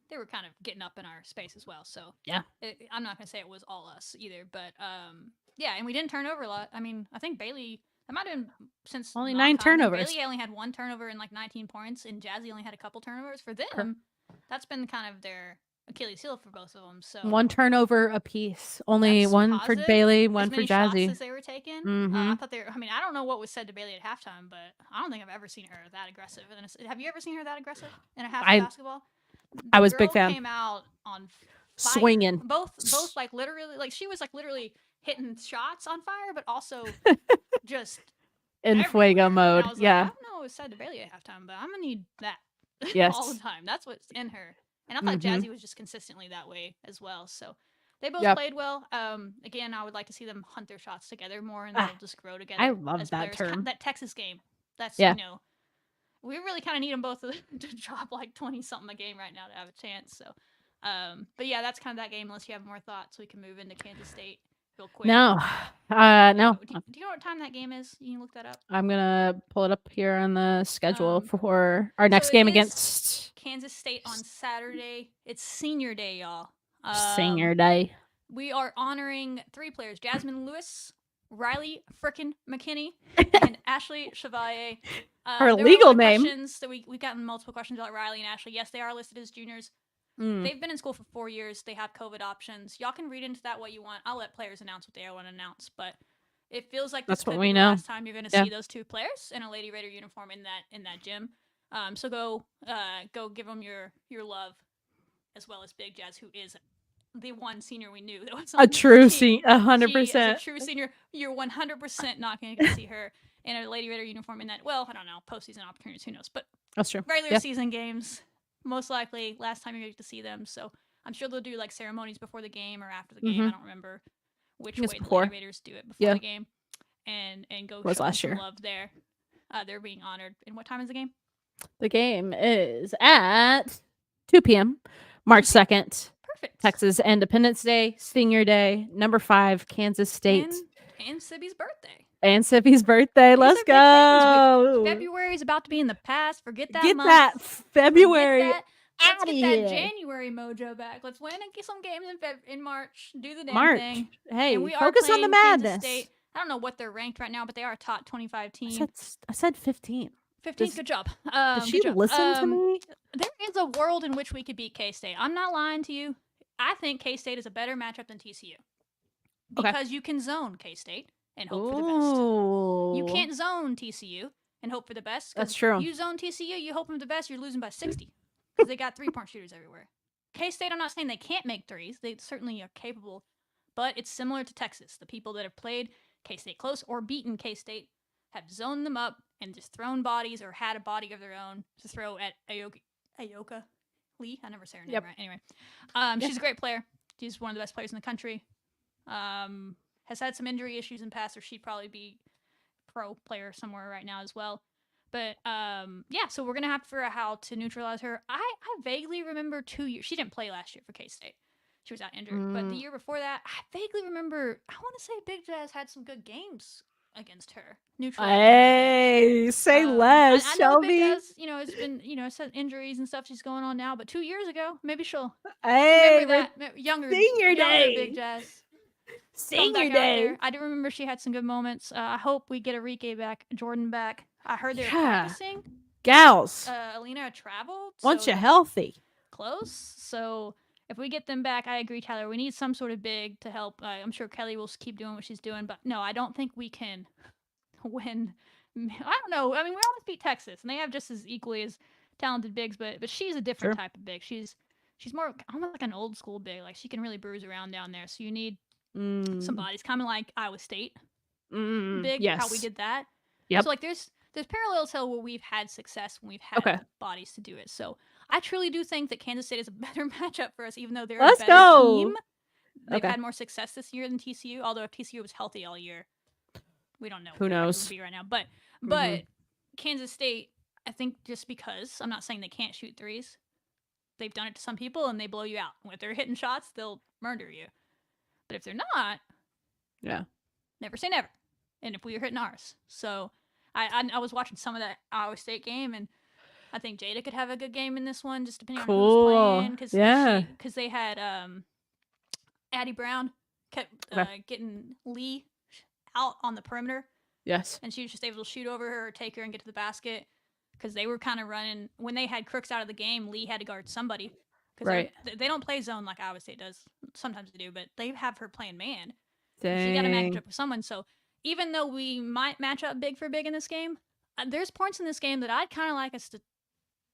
kind of getting up in our space as well. So yeah, I'm not gonna say it was all us either, but yeah, and we didn't turn over a lot. I mean, I think Bailey. That might have been since only 9 turnovers. Bailey only had 1 turnover and like 19 points, and Jazzy only had a couple turnovers. For them, that's been kind of their Achilles heel for both of them. So 1 turnover apiece. Only 1 for Bailey, 1 for Jazzy. As they were taking. I thought they were. I mean, I don't know what was said to Bailey at halftime, but I don't think I've ever seen her that aggressive. Have you ever seen her that aggressive in a half basketball? I was a big fan. Came out on fire. Swinging. Both like literally, like she was like literally hitting shots on fire, but also just in fuego mode. I yeah. I don't know what was said to Bailey at halftime, but I'm gonna need that all the time. That's what's in her. And I thought Jazzy was just consistently that way as well. So they both played well. Again, I would like to see them hunt their shots together more, and they'll just grow together. I love that term. That Texas game. That's you know, we really kind of need them both to drop like 20 something a game right now to have a chance. So, but yeah, that's kind of that game. Unless you have more thoughts, we can move into Kansas State real quick. No, no. Do you know what time that game is? You can look that up. I'm gonna pull it up here on the schedule for our next game against Kansas State on Saturday. It's Senior Day, y'all. Senior Day. We are honoring 3 players: Jasmine Lewis, Riley frickin' McKinney, and Ashley Chevalier. Her legal name. We've gotten multiple questions about Riley and Ashley. Yes, they are listed as juniors. They've been in school for 4 years. They have COVID options. Y'all can read into that what you want. I'll let players announce what they want to announce. But It feels like this That's what could we be the know. last time you're going to Yeah. see those two players in a Lady Raider uniform in that gym. So go give them your love, as well as Big Jazz, who is the one senior we knew that was on A this true team. 100%. She is a true senior. You're 100% not going to get to see her in a Lady Raider uniform in that. Well, I don't know, postseason opportunities, who knows? But That's true. regular season games, most likely last time you're going to get to see them. So I'm sure they'll do like ceremonies before the game or after the game. I don't remember which way the Lady Raiders do it before the game, and go show them some love there. They're being honored. And what time is the game? The game is at 2 p.m. March 2nd. Perfect. Texas Independence Day, Senior Day, number 5, Kansas State. And Sibby's birthday. And Sippy's birthday. Let's go. February is about to be in the past. Forget that Get month. That February. Let's get that January mojo back. Let's win and get some games in March. Do the damn thing. Hey, and we focus are on the madness. State. I don't know what they're ranked right now, but they are a top 25 team. I said 15. 15. Good job. Does she listen to me? There is a world in which we could beat K-State. I'm not lying to you. I think K-State is a better matchup than TCU. Because you can zone K-State and hope for the best. You can't zone TCU and hope for the best. That's true. You zone TCU, you hope for the best, you're losing by 60. Because they got 3-point shooters everywhere. K-State, I'm not saying they can't make threes. They certainly are capable. But it's similar to Texas. The people that have played K-State close or beaten K-State have zoned them up and just thrown bodies or had a body of their own to throw at Ayoka Lee. I never say her name right. Anyway, she's a great player. She's one of the best players in the country. Has had some injury issues in the past, or she'd probably be pro player somewhere right now as well. But so we're gonna have to figure out how to neutralize her. I vaguely remember 2 years. She didn't play last year for K-State. She was out injured. But the year before that, I vaguely remember. I want to say Big Jazz had some good games against her. Hey, say less, I know Shelby. Big Jazz, it's been, some injuries and stuff she's going on now. But 2 years ago, maybe she'll remember that younger Senior Day. Big Jazz. Senior Day. I do remember she had some good moments. I hope we get Enrique back, Jordan back. I heard they were practicing. Gals. Alina traveled. Once you're healthy. Close. So if we get them back, I agree, Tyler. We need some sort of big to help. I'm sure Kelly will keep doing what she's doing. But no, I don't think we can win. I don't know. I mean, we almost beat Texas, and they have just as equally as talented bigs. But she's a different type of big. She's more almost like an old school big. Like she can really bruise around down there. So you need some bodies, kind of like Iowa State big. Yes. How we did that. Yep. So like there's parallels to where we've had success when we've had bodies to do it. So I truly do think that Kansas State is a better matchup for us, even though they're a better team. They've had more success this year than TCU. Although if TCU was healthy all year, we don't know. Who knows? Would be right now. But Kansas State, I think, just because I'm not saying they can't shoot threes, they've done it to some people and they blow you out. If they're hitting shots, they'll murder you. But if they're not, never say never. And if we were hitting ours, so I was watching some of that Iowa State game, and I think Jada could have a good game in this one, just depending on who's playing. Because they had Addie Brown kept getting Lee out on the perimeter. Yes. And she was just able to shoot over her or take her and get to the basket. Because they were kind of running when they had Crooks out of the game. Lee had to guard somebody. Right. They don't play zone like Iowa State does. Sometimes they do, but they have her playing man. Dang. She got to match up with someone. So even though we might match up big for big in this game, there's points in this game that I'd kind of like us to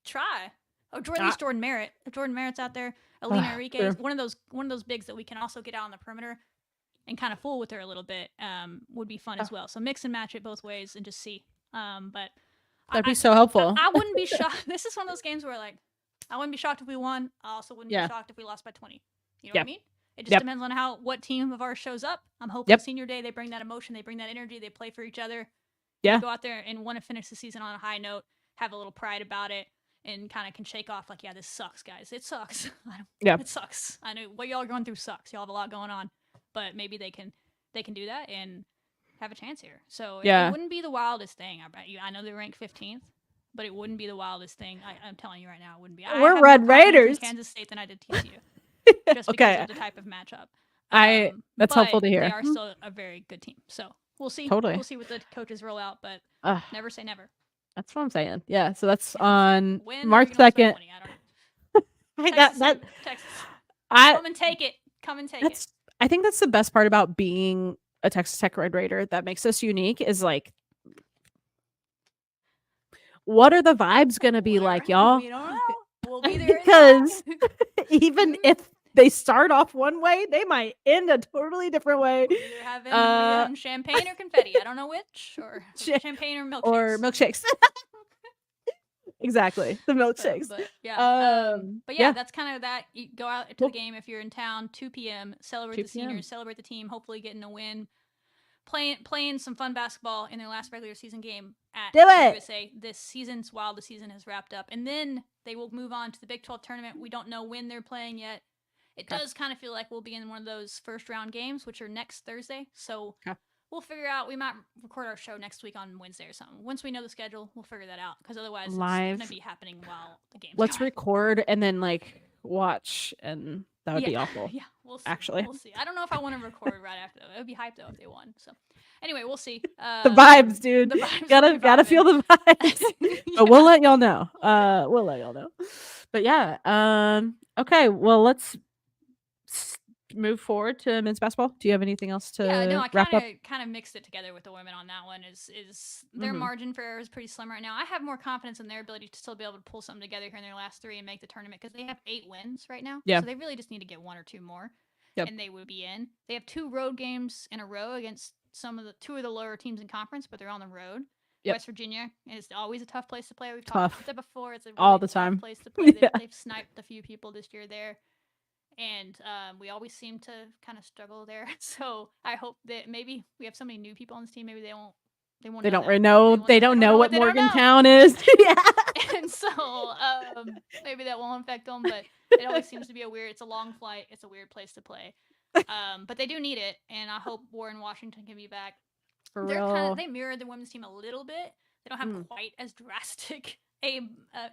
try. Or at least Jordan Merritt. If Jordan Merritt's out there, Alina Enrique, one of those bigs that we can also get out on the perimeter and kind of fool with her a little bit would be fun as well. So mix and match it both ways and just see. But that'd be so helpful. I wouldn't be shocked. This is one of those games where like I wouldn't be shocked if we won. I also wouldn't be shocked if we lost by 20. You know what I mean? It just depends on what team of ours shows up. I'm hoping Senior Day, they bring that emotion, they bring that energy, they play for each other. Yeah. Go out there and want to finish the season on a high note, have a little pride about it, and kind of can shake off like, yeah, this sucks, guys. It sucks. It sucks. I know what y'all are going through sucks. Y'all have a lot going on, but maybe they can do that and have a chance here. So it wouldn't be the wildest thing. I bet you. I know they're ranked 15th. But it wouldn't be the wildest thing. I'm telling you right now, it wouldn't be. We're Red Raiders. In Kansas State than I did TCU, just because of the type of matchup. That's helpful to hear. They are still a very good team. So we'll see. Totally. We'll see what the coaches roll out, but never say never. That's what I'm saying. Yeah. So that's on Win March 2nd. Texas. Come and take it. Come and take it. I think that's the best part about being a Texas Tech Red Raider that makes us unique is like, what are the vibes gonna be like, y'all? We don't know. We'll be there Because in time. even if they start off one way, they might end a totally different way. We'll either having champagne or confetti. I don't know which, or champagne or milkshakes. Or milkshakes. Exactly, the milkshakes. But yeah, Yeah. that's kind of that. You go out to the game if you're in town. 2 p.m. Celebrate 2 the seniors, celebrate the team. Hopefully, getting a win, playing some fun basketball in their last regular season game at USA this season while the season has wrapped up, and then they will move on to the Big 12 tournament. We don't know when they're playing yet. It does kind of feel like we'll be in one of those first round games, which are next Thursday. So we'll figure out. We might record our show next week on Wednesday or something. Once we know the schedule, we'll figure that out, because otherwise it's going to be happening while the game's Let's going. record and then like watch, and that would be awful. Yeah, we'll see. Actually, we'll see. I don't know if I want to record right after though. It would be hype though if they won. So anyway, we'll see. The vibes, dude. The vibes gotta feel the vibes. But we'll let y'all know. We'll let y'all know. But yeah. Okay. Well, let's move forward to men's basketball. Do you have anything else to I wrap up? kind of mixed it together with the women on that one. Is their margin for error is pretty slim right now. I have more confidence in their ability to still be able to pull something together here in their last 3 and make the tournament, because they have 8 wins right now. Yeah. So they really just need to get 1 or 2 more, Yep. and they would be in. They have 2 road games in a row against 2 of the lower teams in conference, but they're on the road. Yep. West Virginia is always a tough place to play. We've talked about that before. It's a really all the time place to play. They've sniped a few people this year there. And we always seem to kind of struggle there. So I hope that maybe we have so many new people on this team. Maybe they won't. They don't know what Morgantown is. Yeah. And so maybe that won't affect them. But it always seems to be it's a long flight. It's a weird place to play. But they do need it, and I hope Warren Washington can be back. For real. They mirror the women's team a little bit. They don't have quite as drastic a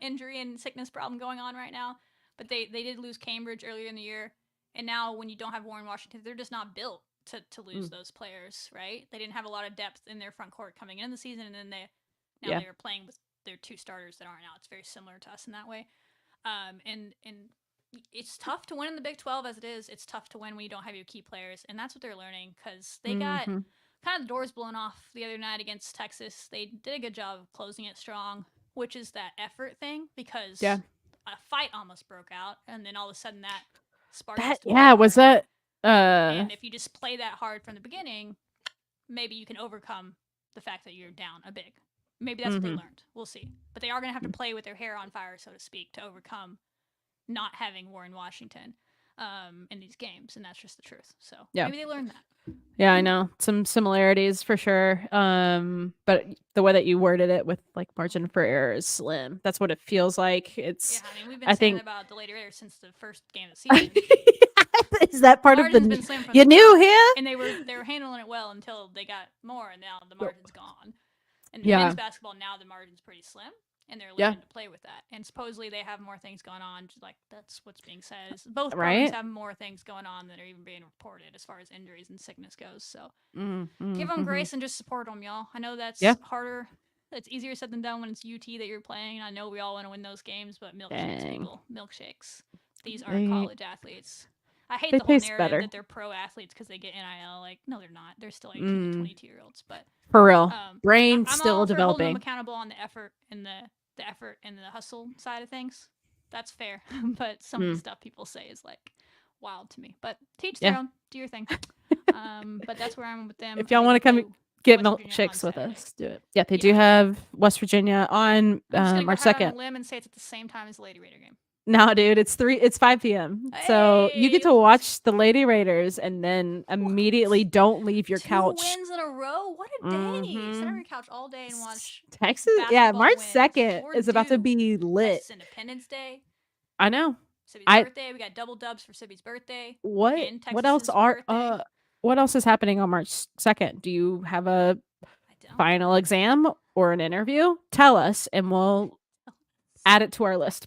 injury and sickness problem going on right now. But they did lose Cambridge earlier in the year, and now when you don't have Warren Washington, they're just not built to lose those players, right? They didn't have a lot of depth in their front court coming in the season, and then they were playing with their 2 starters that aren't out. It's very similar to us in that way, and it's tough to win in the Big 12 as it is. It's tough to win when you don't have your key players, and that's what they're learning, because they got kind of the doors blown off the other night against Texas. They did a good job of closing it strong, which is that effort thing, because a fight almost broke out, and then all of a sudden that sparked. Was that? And if you just play that hard from the beginning, maybe you can overcome the fact that you're down a big. Maybe that's what they learned. We'll see. But they are going to have to play with their hair on fire, so to speak, to overcome not having Warren Washington in these games, and that's just the truth. So maybe they learned that. Yeah, I know. Some similarities for sure. But the way that you worded it with like margin for error is slim. That's what it feels like. It's we've been saying about the Lady Raiders since the first game of the season. Is that part of the you knew him? And they were handling it well until they got more, and now the margin's gone. And men's basketball, now the margin's pretty slim, and they're learning to play with that. And supposedly they have more things going on. Like, that's what's being said. Both programs have more things going on that are even being reported as far as injuries and sickness goes. So give them grace and just support them, y'all. I know that's harder. It's easier said than done when it's UT that you're playing. I know we all want to win those games, but milkshakes, people. Milkshakes. These aren't college athletes. I hate the whole narrative that they're pro athletes because they get NIL. Like, no, they're not. They're still 18 to 22-year-olds. But for real, brain I'm still all developing. For holding them accountable on the effort and the effort and the hustle side of things. That's fair. But some of the stuff people say is like wild to me. But teach their own. Do your thing. But that's where I'm with them. If y'all want to come get milkshakes with us, do it. Yeah, they do have West Virginia on March 2nd. On a limb and say it's at the same time as the Lady Raider game. No, dude, it's 5 p.m. So you get to watch the Lady Raiders and then immediately don't leave your couch. 2 wins in a row? What a day. Sit on your couch all day and watch Texas. Yeah, March 2nd is about to be lit. It's Independence Day. I know. Sibby's birthday. We got double dubs for Sibby's birthday. What else is happening on March 2nd? Do you have a final exam or an interview? Tell us and we'll add it to our list.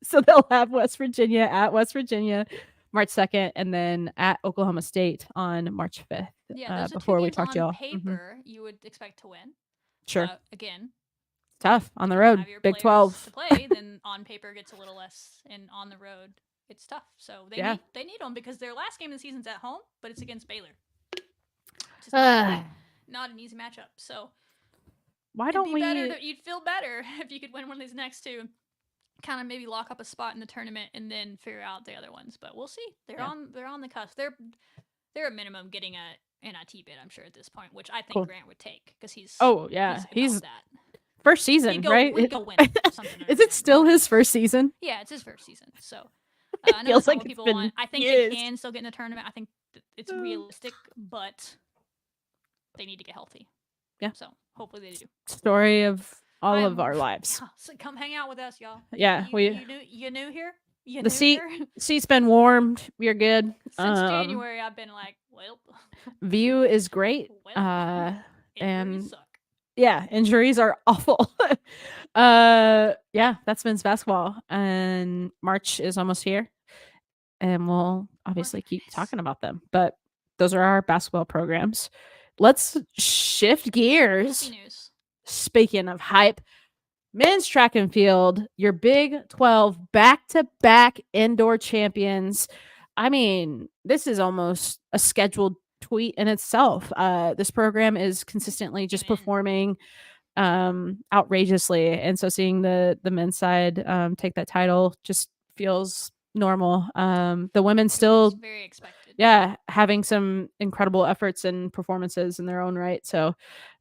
So they'll have West Virginia at West Virginia March 2nd, and then at Oklahoma State on March 5th. Yeah, those before are 2 we games talk to y'all. On paper, you would expect to win. Sure. Again, tough on the road. Big 12 to play. Then on paper gets a little less, and on the road it's tough. So they need them because their last game of the season's at home, but it's against Baylor. Just Ugh. not an easy matchup. So Why don't we? You'd feel better if you could win one of these next two. Kind of maybe lock up a spot in the tournament and then figure out the other ones. But we'll see. They're on the cusp. They're at minimum getting a NIT bid, I'm sure, at this point, which I think Cool. Grant would take because he's he's about that. first season, right? He'd go win something. Is it still his first season? Yeah, it's his first season. So It I know feels that's not like what it's people been want. I think years. they can still get in the tournament. I think it's realistic, but they need to get healthy. Yeah. So hopefully they do. Story of all of our lives. Yeah, so come hang out with us, y'all. Yeah, you new here? Seat's been warmed. We're good. Since January, I've been like, well, view is great. Injuries suck. Yeah, injuries are awful. Yeah, that's men's basketball, and March is almost here, and we'll obviously keep talking about them. But those are our basketball programs. Let's shift gears. Happy news. Speaking of hype, men's track and field, your Big 12 back-to-back indoor champions. I mean, this is almost a scheduled tweet in itself. This program is consistently just performing outrageously, and so seeing the men's side take that title just feels normal. The women still very expected. Yeah, having some incredible efforts and performances in their own right. So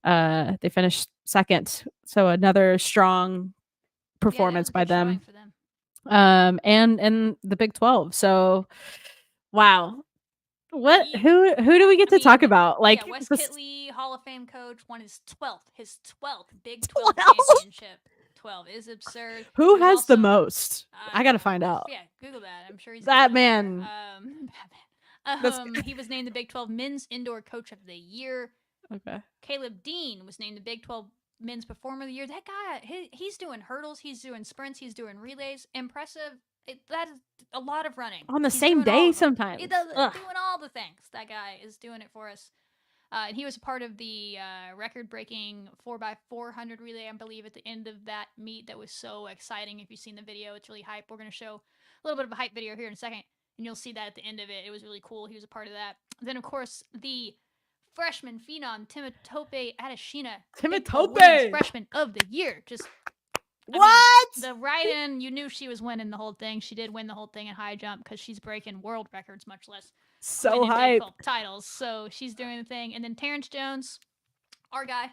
they finished second. So another strong performance by them. For them. And the Big 12. So wow. Who do we get to talk about? Like Wes Kitley, Hall of Fame coach, won his 12th Big 12 championship. 12 is absurd. Who has the most? I gotta find out. Yeah, Google that. I'm sure he's that man. He was named the Big 12 Men's Indoor Coach of the Year. Okay. Caleb Dean was named the Big 12 Men's Performer of the Year. That guy, he's doing hurdles, he's doing sprints, he's doing relays. Impressive. That is a lot of running. On the same day sometimes. He does doing all the things. That guy is doing it for us. And he was a part of the record-breaking 4x400 relay, I believe, at the end of that meet. That was so exciting. If you've seen the video, it's really hype. We're going to show a little bit of a hype video here in a second, and you'll see that at the end of it. It was really cool. He was a part of that. Then, of course, the freshman phenom, Timitope Adeshina. Timitope! Freshman of the year. Just... What? The ride-in, you knew she was winning the whole thing. She did win the whole thing in high jump because she's breaking world records, much less so hype titles. So she's doing the thing. And then Terrence Jones, our guy,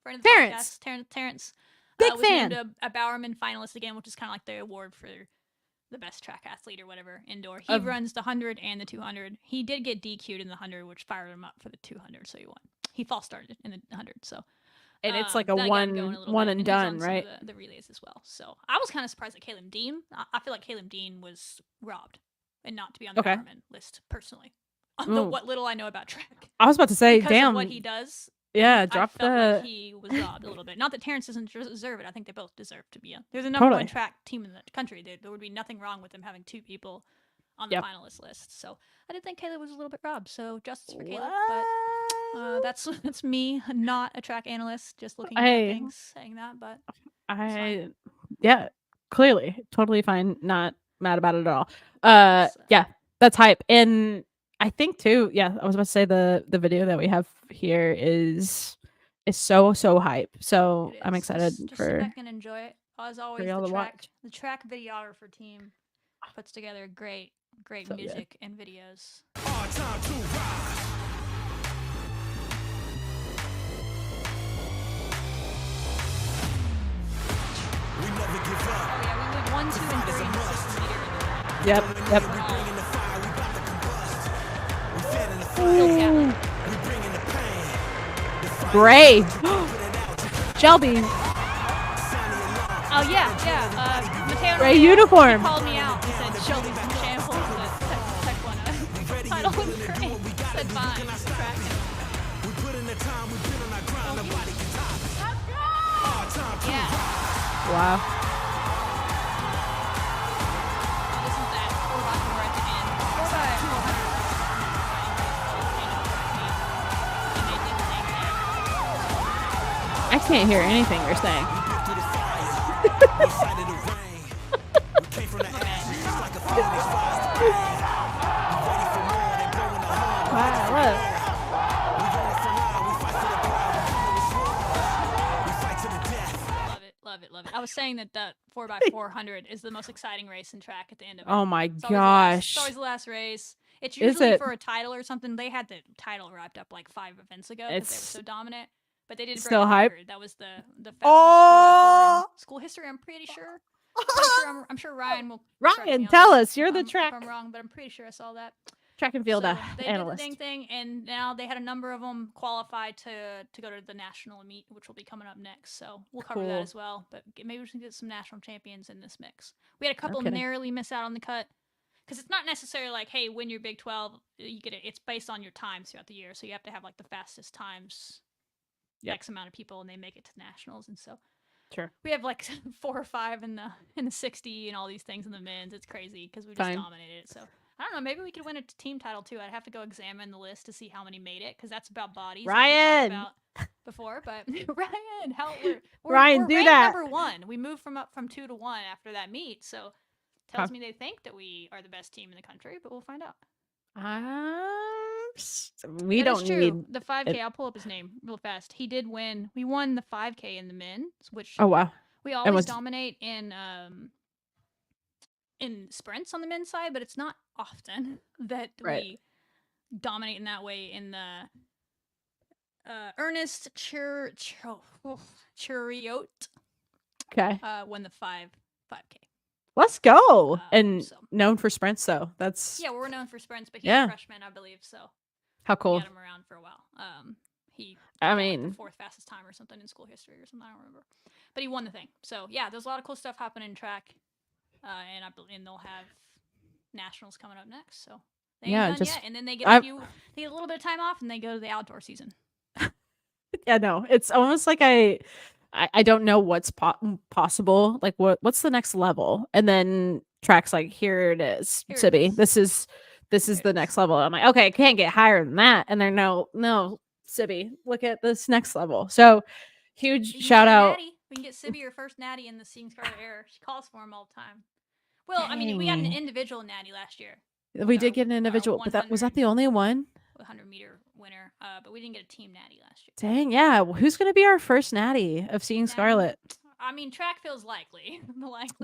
friend of the podcast, Terrence, big was fan. named a Bowerman finalist again, which is kind of like the award for the best track athlete or whatever indoor. He runs the 100 and the 200. He did get DQ'd in the 100, which fired him up for the 200, so he won. He false started in the 100, so. And it's like a one and done, right? The relays as well. So I was kind of surprised at Caleb Dean. I feel like Caleb Dean was robbed and not to be on the Bowerman list personally. What little I know about track. I was about to say, because of what he does. Yeah, I felt like he was robbed a little bit. Not that Terrence doesn't deserve it. I think they both deserve to be. There's a number one track team in the country. There would be nothing wrong with them having two people on the finalist list. So I did think Caleb was a little bit robbed. So justice for Caleb, but that's me, not a track analyst, just looking at things, saying that. But clearly, totally fine. Not mad about it at all. Yeah, that's hype. And I think too, I was about to say the video that we have here is so hype. So I'm excited just for sit back and enjoy it. As always, the track videographer team puts together great so music and videos. Our time to rise. We never give up. Oh yeah, we went 1, 2, and 3 in the 6 meter. Yep. We bringing the fire, we about to combust. We fanning the flame. We bringing the pain. Gray. Shelby. Oh yeah. Mateo Gray uniform. He called me out. He said Shelby's in shambles. The Taekwondo title was great. He said fine. Track. We put in the time. We've been on our grind. Nobody can top it. Our time to rise. Wow. This is that 4x4 at the end. 4x400. I can't hear anything you're saying. Love it. I was saying that the 4x400 is the most exciting race in track at the end of it. Oh my It's gosh. always the last race. It's Is usually it? for a title or something. They had the title wrapped up like 5 events ago because they were It's so dominant. But they did break still a hype? record. That was the fastest 4x4 Oh, in school history. I'm pretty sure. I'm sure Ryan will. correct me Ryan, on tell that us. You're the if track I'm wrong, but I'm pretty sure I saw that. track and field So they analyst. did the dang thing, and now they had a number of them qualify to go to the national meet, which will be coming up next. So we'll cover Cool. that as well. But maybe we should get some national champions in this mix. We had a couple kidding. narrowly miss out on the cut because it's not necessarily like, hey, win your Big 12, you get it. It's based on your times throughout the year, so you have to have like the fastest times, Yep. X amount of people, and they make it to nationals, and so. Sure. We have like 4 or 5 in the 60 and all these things in the men's. It's crazy because we just Fine. dominated it. So I don't know. Maybe we could win a team title too. I'd have to go examine the list to see how many made it because that's about bodies. like we talked Ryan! about before, but Ryan, we're Ryan, do ranked that. number 1. We moved from 2 to 1 after that meet. So tells me they think that we are the best team in the country, but we'll find out. We That is don't true. need. The 5K. I'll pull up his name real fast. He did win. We won the 5K in the men's, which. Oh wow. We always dominate in sprints on the men's side, but it's not often that we dominate in that way. In the Ernest Chariot Okay. won the 5K. Let's go. And so. known for sprints, though. That's Yeah, we're known for sprints, but he's a freshman, I believe. So how cool. We had him around for a while. He I got, mean, like, the 4th fastest time or something in school history or something. I don't remember, but he won the thing. So yeah, there's a lot of cool stuff happening in track, and they'll have nationals coming up next. So they ain't done yet, and then they get a little bit of time off, and they go to the outdoor season. Yeah, no, it's almost like I don't know what's possible. Like what's the next level, and then track's like, here it is, Sibby. This is the next level. I'm like, okay, I can't get higher than that. And they're no, Sibby, look at this next level. So huge shout out. Natty. We can get Sibby her first natty in the Seeing Scarlet era. She calls for him all the time. Well, I mean, we got an individual natty last year. We did get an individual, but was that the only one? 100-meter winner, but we didn't get a team natty last year. Dang, yeah. Well, who's gonna be our first natty of Seeing Scarlet? I mean, track feels likely.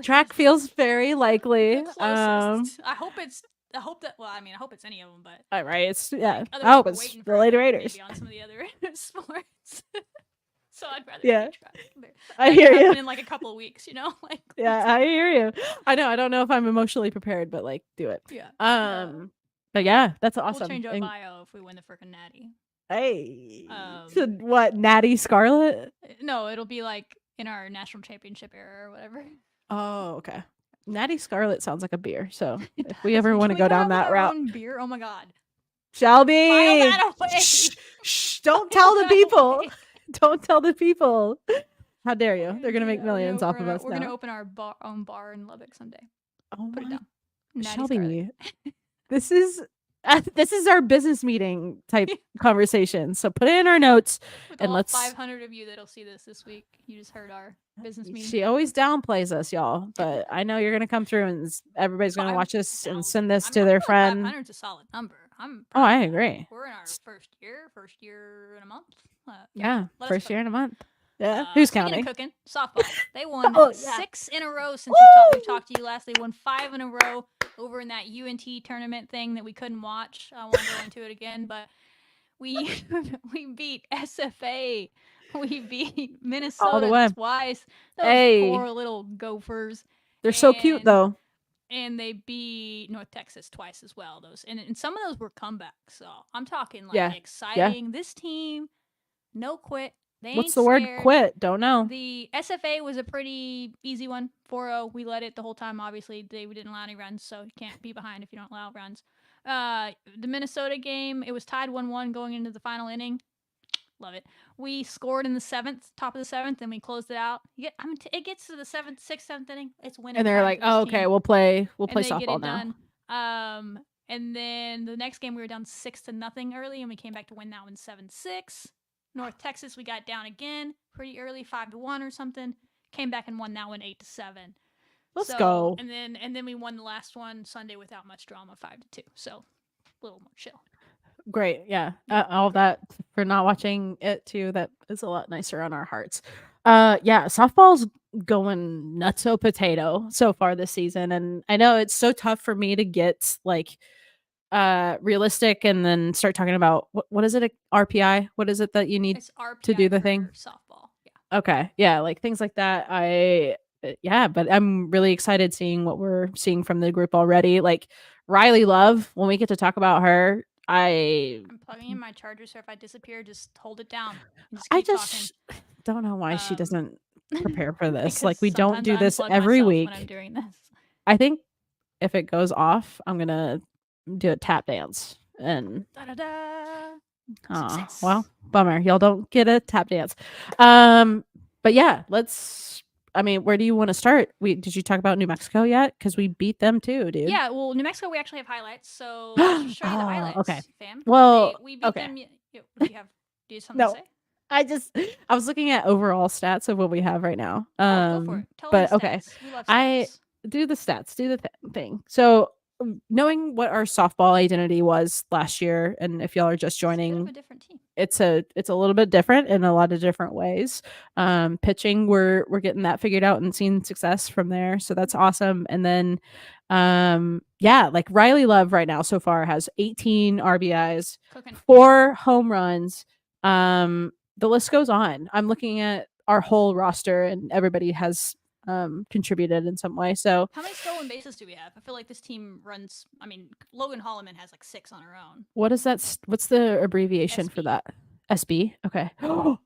Track feels very likely. I hope that. Well, I mean, I hope it's any of them, but all right, it's I hope it's the Lady Raiders. Maybe on some of the other sports. So I'd rather track. I hear you. In like a couple of weeks, like. Yeah, I hear you. I know. I don't know if I'm emotionally prepared, but like, do it. Yeah. But yeah, that's awesome. We'll change our bio if we win the frickin' natty. Hey. So what? Natty Scarlet? No, it'll be like in our national championship era or whatever. Oh, okay. Natty Scarlet sounds like a beer. So if we ever want to go down that route, beer. Oh my god. Shelby. File that away. Shh, don't tell the people. Don't tell the people. How dare you? They're gonna make millions off of us. We're gonna open our own bar in Lubbock someday. Oh Put it down. Shelby, this is our business meeting type conversation. So put it in our notes. With and all let's 500 of you that'll see this week. You just heard our business meeting. She always downplays us, y'all. But I know you're gonna come through and everybody's gonna watch us and send this to their friend. 500's a solid number. I agree. We're in our first year in a month. First year in a month. Yeah, who's counting? Cooking softball. They won 6 in a row since we talked to you last. They won 5 in a row over in that UNT tournament thing that we couldn't watch. I won't go into it again, but we beat SFA. We beat Minnesota twice. Those poor little Gophers. They're so cute though. And they beat North Texas twice as well. And some of those were comebacks. So I'm talking like exciting. Yeah. This team, no quit. They What's the word quit? Don't know. The SFA was a pretty easy one. 4-0. We led it the whole time. Obviously, they didn't allow any runs, so you can't be behind if you don't allow runs. The Minnesota game, it was tied 1-1 going into the final inning. Love it. We scored in the top of the 7th, and we closed it out. It gets to the 7th, 6th, 7th inning. It's winning. And they're like, "Oh, okay, we'll play softball now." Done. And then the next game we were down 6-0 early, and we came back to win that one 7-6. North Texas, we got down again pretty early, 5-1 or something. Came back and won that one 8-7. Let's go. And then we won the last one Sunday without much drama, 5-2. So a little more chill. Great, yeah. All that for not watching it too. That is a lot nicer on our hearts. Yeah, softball's going nutso potato so far this season, and I know it's so tough for me to get like realistic and then start talking about what is it, a RPI? What is it that you need It's RPI to do the for thing? softball. Yeah. Okay. Yeah, like things like that. Yeah, but I'm really excited seeing what we're seeing from the group already. Like Riley Love, when we get to talk about her, I'm plugging in my charger, so if I disappear, just hold it down and just I keep just don't know why she Um, doesn't prepare for this. because Like we don't sometimes do I this unplug every myself week. when I'm doing this. I think if it goes off, I'm gonna do a tap dance and Da-da-da. Success. well, bummer. Y'all don't get a tap dance. But yeah, I mean, where do you want to start? Did you talk about New Mexico yet? Because we beat them too, dude. Yeah, well, New Mexico, we actually have highlights, so let's just show you the Oh, highlights, okay. fam. Well, we beat okay. them. What do you have? Do you have something No. to say? I was looking at overall stats of what we have right now. Go for it. Tell But them the okay. stats. We love I stats. do the stats, do the thing. So knowing what our softball identity was last year, and if y'all are just It's a bit of joining, a different team. it's a little bit different in a lot of different ways. Pitching, we're getting that figured out and seeing success from there, so that's awesome. And then yeah, like Riley Love right now so far has 18 RBIs, Cooking. 4 home runs. The list goes on. I'm looking at our whole roster and everybody has contributed in some way. So How many stolen bases do we have? I feel like this team runs. I mean, Logan Holloman has like 6 on her own. what is that? What's the abbreviation for SB. that? SB. Okay. Oh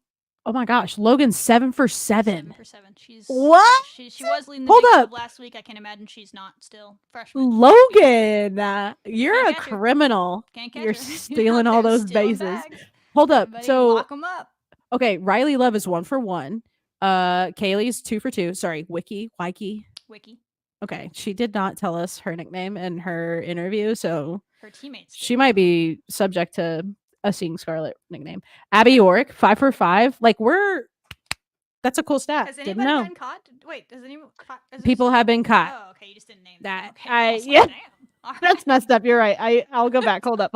my gosh, Logan's 7 for 7. 7 for 7. She's What? She was leading the Hold big up. club last week. I can imagine she's not still freshman. Logan, you're Can't a catch her. criminal. Can't catch You're her. stealing all those bases. Hold up. Everybody So lock them up. okay, Riley Love is 1 for 1. Kaylee's 2 for 2. Sorry, Wiki. Okay, she did not tell us her nickname in her interview, so Her teammates. she might be subject to a Seeing Scarlet nickname. Abby York, 5 for 5. Like that's a cool stat. Has Didn't anybody know. gotten caught? Wait, does anyone? People have been caught. Oh, okay. You just didn't name them. That Okay. I was like, yeah. damn. All That's right. messed up. You're right. I'll go back. Hold up.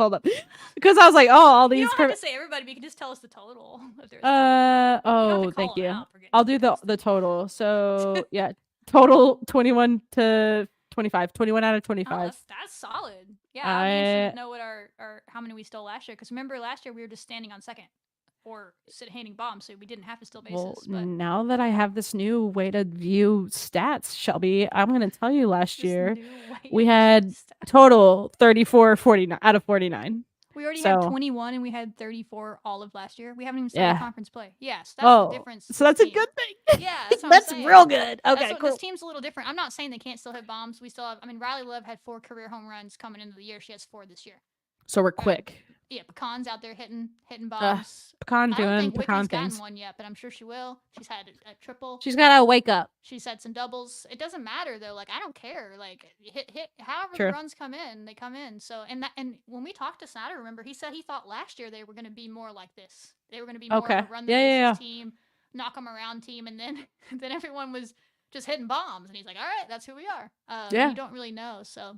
Because I was like, oh, all You these. don't have to say everybody, but you can just tell us the total. If there's Oh, thank you. I'll I'll do the total. So yeah, total 21 to 25. 21 out of 25. That's solid. Yeah, I'll be interested to know what our how many we stole last year. Because remember last year we were just standing on second or hitting bombs, so we didn't have to steal bases. Well, but now that I have this new way to view stats, Shelby, I'm going to tell you last year we had total 34 49 out of 49. We already had 21 and we had 34 all of last year. We haven't even started conference play. Yes, that's the difference. So that's a good thing. Yeah, that's what that's I'm saying. real good. Okay, cool. This team's a little different. I'm not saying they can't still hit bombs. We still have. I mean, Riley Love had 4 career home runs coming into the year. She has 4 this year. So we're quick. Yeah, Pecan's out there hitting bombs. Pecan I don't doing think pecan Wicky's things. gotten one yet, but I'm sure she will. She's had a triple. She's got to wake up. She's had some doubles. It doesn't matter though. Like I don't care. Like hit however True. the runs come in, they come in. So and when we talked to Snyder, remember he said he thought last year they were going to be more like this. They were going to be more of a run the bases team, knock them around team, and then then everyone was just hitting bombs, and he's like, all right, that's who we are. You don't really know. So,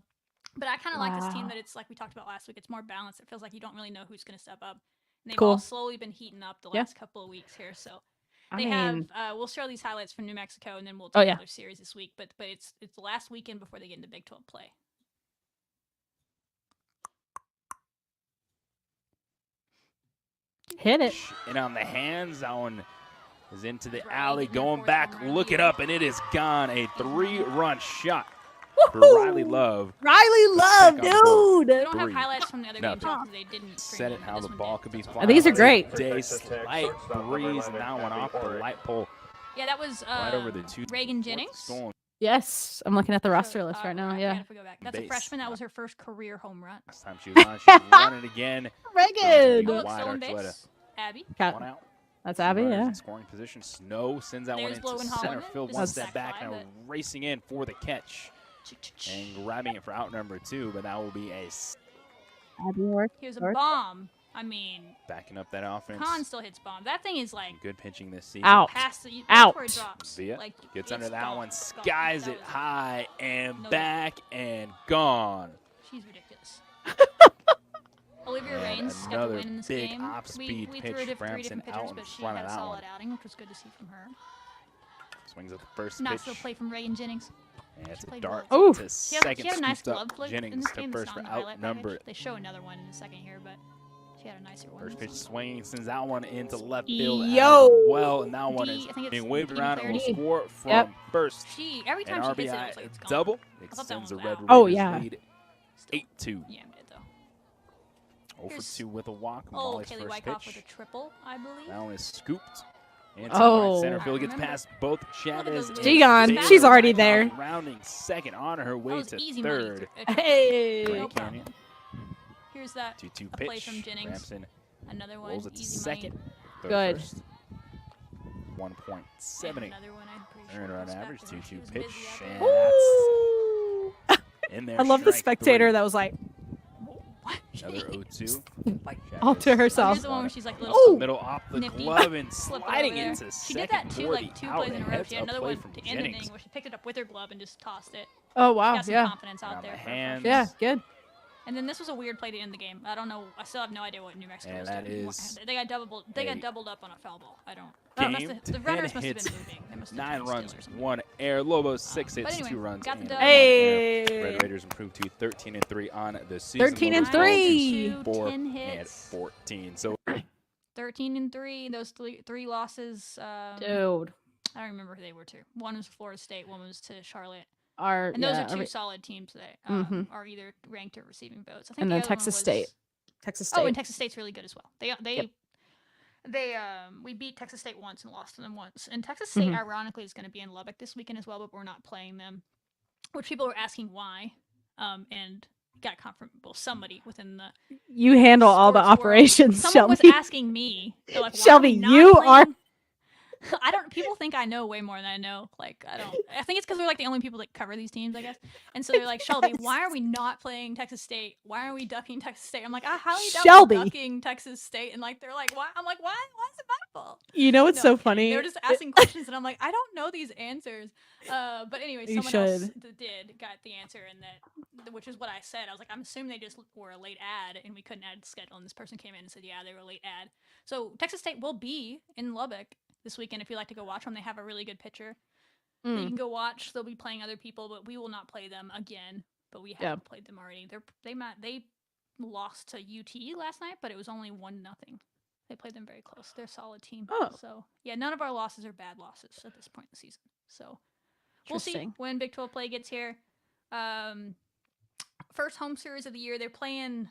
but I kind of like this team that it's like we talked about last week. It's more balanced. It feels like you don't really know who's going to step up. And they've all slowly been heating up the last couple of weeks here. So. We'll share these highlights from New Mexico, and then we'll take another series this week. But it's the last weekend before they get into Big 12 play. Hit it. And on the hands, that one is into the alley, going back, look it up, and it is gone. A 3-run shot for Riley Love. Riley Love, dude. We don't have highlights from the other games because they didn't set it how the ball could be flying. These are great. Day, slight breeze, and that one off the light pole. Yeah, that was right over the 2. Reagan Jennings. Yes, I'm looking at the roster list right now. Yeah, go back. That's a freshman. That was her first career home run. Last time she was on, she's running again. Reagan. Stolen base. Abby. One out. That's Abby, yeah. Scoring position. Snow sends that one into center field. One step back, now racing in for the catch. And grabbing it for out number 2, but that will be a Here's a bomb. I mean, backing up that offense. Khan still hits bombs. That thing is like good pitching this season. Out. Out. Where it drops. See it? Like, gets under that one, skies it high and back and gone. She's ridiculous. Olivia Reigns got the win in this big game. off-speed we pitch. threw 3 different Bramson pitchers, out in but she front had of a that solid one. outing, which was good to see from her. Swings at the first Nice pitch. little play from Reagan Jennings. And it's a played dart well. Ooh. to She second. had a nice Scooped glove up flick in Jennings this to game. first It's for not in the highlight outnumbered. package. They show another one in the second here, but she had a nicer one. First This pitch is- swing, sends that one into left field Yo. as well, and that one D, is I think it's being waved D around and will clarity. score from Yep. first. Every An time she hits it, it RBI looks like it's gone. double I thought that extends the one Red was Raiders out. Oh, yeah. lead Still. 8-2. Yeah, it did though. 0 for Here's- 2 with a walk. Oh, Molly's Kaylee first Wyckoff pitch. with a triple, I believe. That one is scooped. And Oh. center I field gets remember. past both Chavez those and She gone. Baylor. She's already Wyckoff there. Rounding second on her That way was to easy money. third. Hey. No Grand problem. Canyon. Here's that 2-2 a play pitch. from Jennings. Ramson Another one. rolls it to Easy second. money. Throw Good. First. And 1.78 another one, I'm pretty earned sure run goes back average. to her. She 2-2 was pitch. busy out And there. Ooh. that's in there. I love the strike spectator three. that was like Another 0-2. all to Oh, herself. here's the one where she's like little Ooh. Middle off the nifty. glove and slip it sliding over there. into She did second that too, for like the 2 out, plays in a and row. heads She had up another play one from to end the Jennings. inning where she picked it up with her glove and just tossed it. Oh wow, Got some yeah, confidence out Around there. the for a hands. freshman. yeah, good. And then this was a weird play to end the game. I don't know. I still have no idea what New Mexico And was that doing. is They got doubled. They a got doubled up on a foul ball. I don't. game, the 10 runners must have hits, been moving. They must have 9 tried to steal runs, or something. 1 error. Lobos 6 but hits, anyway, 2 runs, got the and dub. 1 error. Hey. Red Raiders improved to 13-3 on the season. 13 and Lobos fall to 3. 4 10 and hits. 14. So 13-3. Those three losses. Dude, I don't remember who they were to. One was Florida State. One was to Charlotte. our And those yeah, are two our- solid teams that Mhm. are either ranked or receiving votes. I think and the then other one Texas was- State. Texas State. Oh, and Texas State's really good as well. Yep. We beat Texas State once and lost to them once. And Texas State, Mhm. ironically, is going to be in Lubbock this weekend as well, but we're not playing them. Which people were asking why, and got confirmed. Well, somebody within the You handle all the sports world- operations, Someone was Shelby. asking me. They're like, why Shelby, are we not you are- playing? I don't. People think I know way more than I know. Like I don't. I think it's because we're like the only people that cover these teams, I guess. And so they're like, Shelby, why are we not playing Texas State? Why are we ducking Texas State? I'm like, I highly doubt Shelby. we're ducking Texas State. And like they're like, why? I'm like, why? Why is it my fault? You know what's No, so I'm kidding. funny? They were just asking questions, and I'm like, I don't know these answers. But anyway, You someone else should. got the answer, and that, which is what I said. I was like, I'm assuming they just were a late ad, and we couldn't add schedule. And this person came in and said, yeah, they were a late ad. So Texas State will be in Lubbock this weekend if you like to go watch them. They have a really good pitcher that you Mm. can go watch. They'll be playing other people, but we will not play them again. But we have Yeah. played them already. They lost to UT last night, but it was only 1-0. They played them very close. They're a solid team. Oh. So yeah, none of our losses are bad losses at this point in the season. So we'll see Interesting. when Big 12 play gets here. First home series of the year. They're playing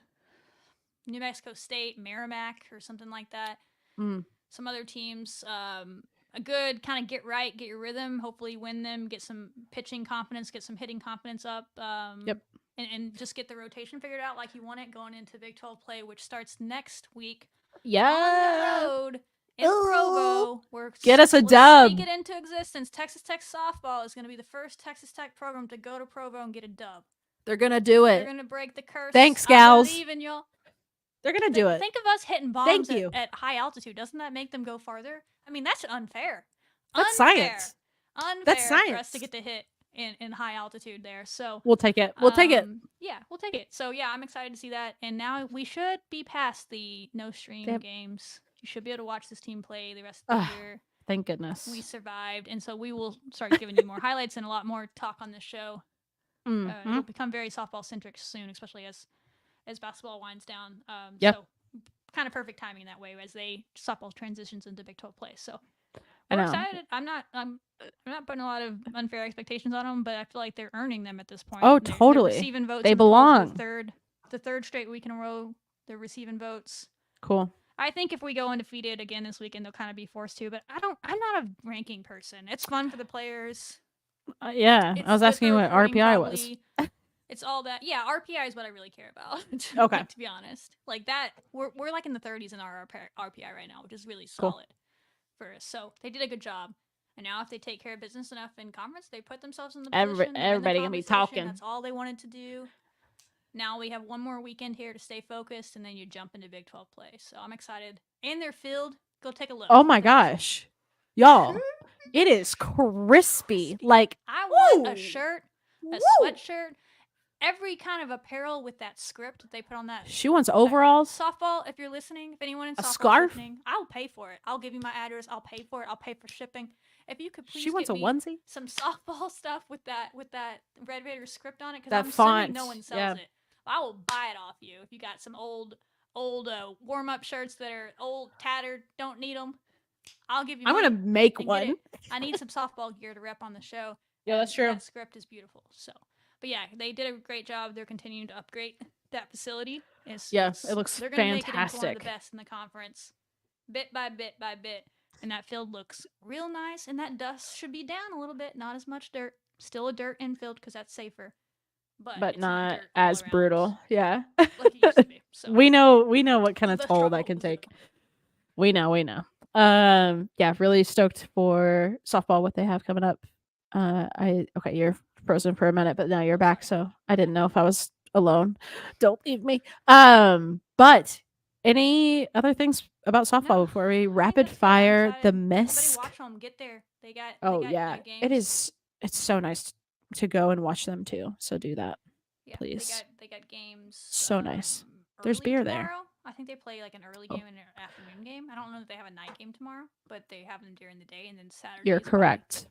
New Mexico State, Merrimack, or something like that. Mm. Some other teams. A good kind of get your rhythm. Hopefully win them. Get some pitching confidence. Get some hitting confidence up. Yep. And just get the rotation figured out like you want it going into Big 12 play, which starts next week on Yeah. the road in Ooh. Provo. Get us a we'll dub. Speak it into existence. Texas Tech softball is going to be the first Texas Tech program to go to Provo and get a dub. They're gonna do They're it. going to break the curse. Thanks, I gals. believe in y'all. They're gonna do it. Think of us hitting bombs Thank you. at high altitude. Doesn't that make them go farther? I mean, that's unfair. That's Unfair. science. Unfair That's for us science. to get to hit in high altitude there. So We'll take it. We'll take it. Yeah, we'll take it. So yeah, I'm excited to see that. And now we should be past the no stream Yep. games. You should be able to watch this team play the rest of the year. Thank goodness. We survived, and so we will start giving you more highlights and a lot more talk on this show. Mhm. It'll become very softball centric soon, especially as basketball winds down. Yep. So kind of perfect timing that way as softball transitions into Big 12 play. So I we're know. excited. I'm not putting a lot of unfair expectations on them, but I feel like they're earning them at this point. Oh, They're totally. receiving votes. They in the poll for belong. the third straight week in a row. They're receiving votes. Cool. I think if we go undefeated again this weekend, they'll kind of be forced to. But I'm not a ranking person. It's fun for the players. Yeah. It's I was good asking you for what recruiting, RPI was. probably. It's all that. Yeah, RPI is what I really care about. Okay. Like, to be honest, like that, we're like in the 30s in our RPI right now, which is really Cool. solid for us. So they did a good job. And now, if they take care of business enough in conference, they put themselves in the position. they're in the Everybody gonna be conversation, talking. That's all they wanted to do. Now we have one more weekend here to stay focused, and then you jump into Big 12 play. So I'm excited. And their field, go take a look. Oh my gosh. Y'all, it is crispy. Like, I want a Woo! shirt, a Woo! sweatshirt, every kind of apparel with that script that they put on that. she wants overalls. Softball, if you're listening, if anyone in A softball is scarf? listening, I'll pay for it. I'll give you my address. I'll pay for it. I'll pay for shipping. if you could please She wants get a me onesie. some softball stuff with that Red Raider script on it, because That I'm font, assuming no one sells yeah. it. I will buy it off you if you got some old warm up shirts that are old, tattered, don't need them. I'll give you. I'm money gonna make and get one. it. I need some softball gear to rep on the show. Yeah, that's true. That script is beautiful. So, but yeah, they did a great job. They're continuing to upgrade that facility. Yeah, it looks They're gonna make it into one of fantastic. the best in the conference, bit by bit by bit. And that field looks real nice. And that dust should be down a little bit. Not as much dirt. Still a dirt infield because that's safer. But it's not dirt all as around, brutal. Yeah. like it used to be. So we know what kind of the toll struggle that can was take. real. We know. Yeah, really stoked for softball, what they have coming up. Okay, you're frozen for a minute, but now you're back, so I didn't know if I was alone. Don't leave me. But any other things about softball No, before we I think rapid that's it. I'm fire the excited. Everybody misc? watch them. Get there. They got. Oh they got, yeah, games. it is. It's so nice to go and watch them too. So do that. Yeah, please. They got games. So nice. There's early beer there. tomorrow. I think they play like an early game and an afternoon game. I don't know if they have a night game tomorrow, but they have them during the day, and then Saturday. You're correct.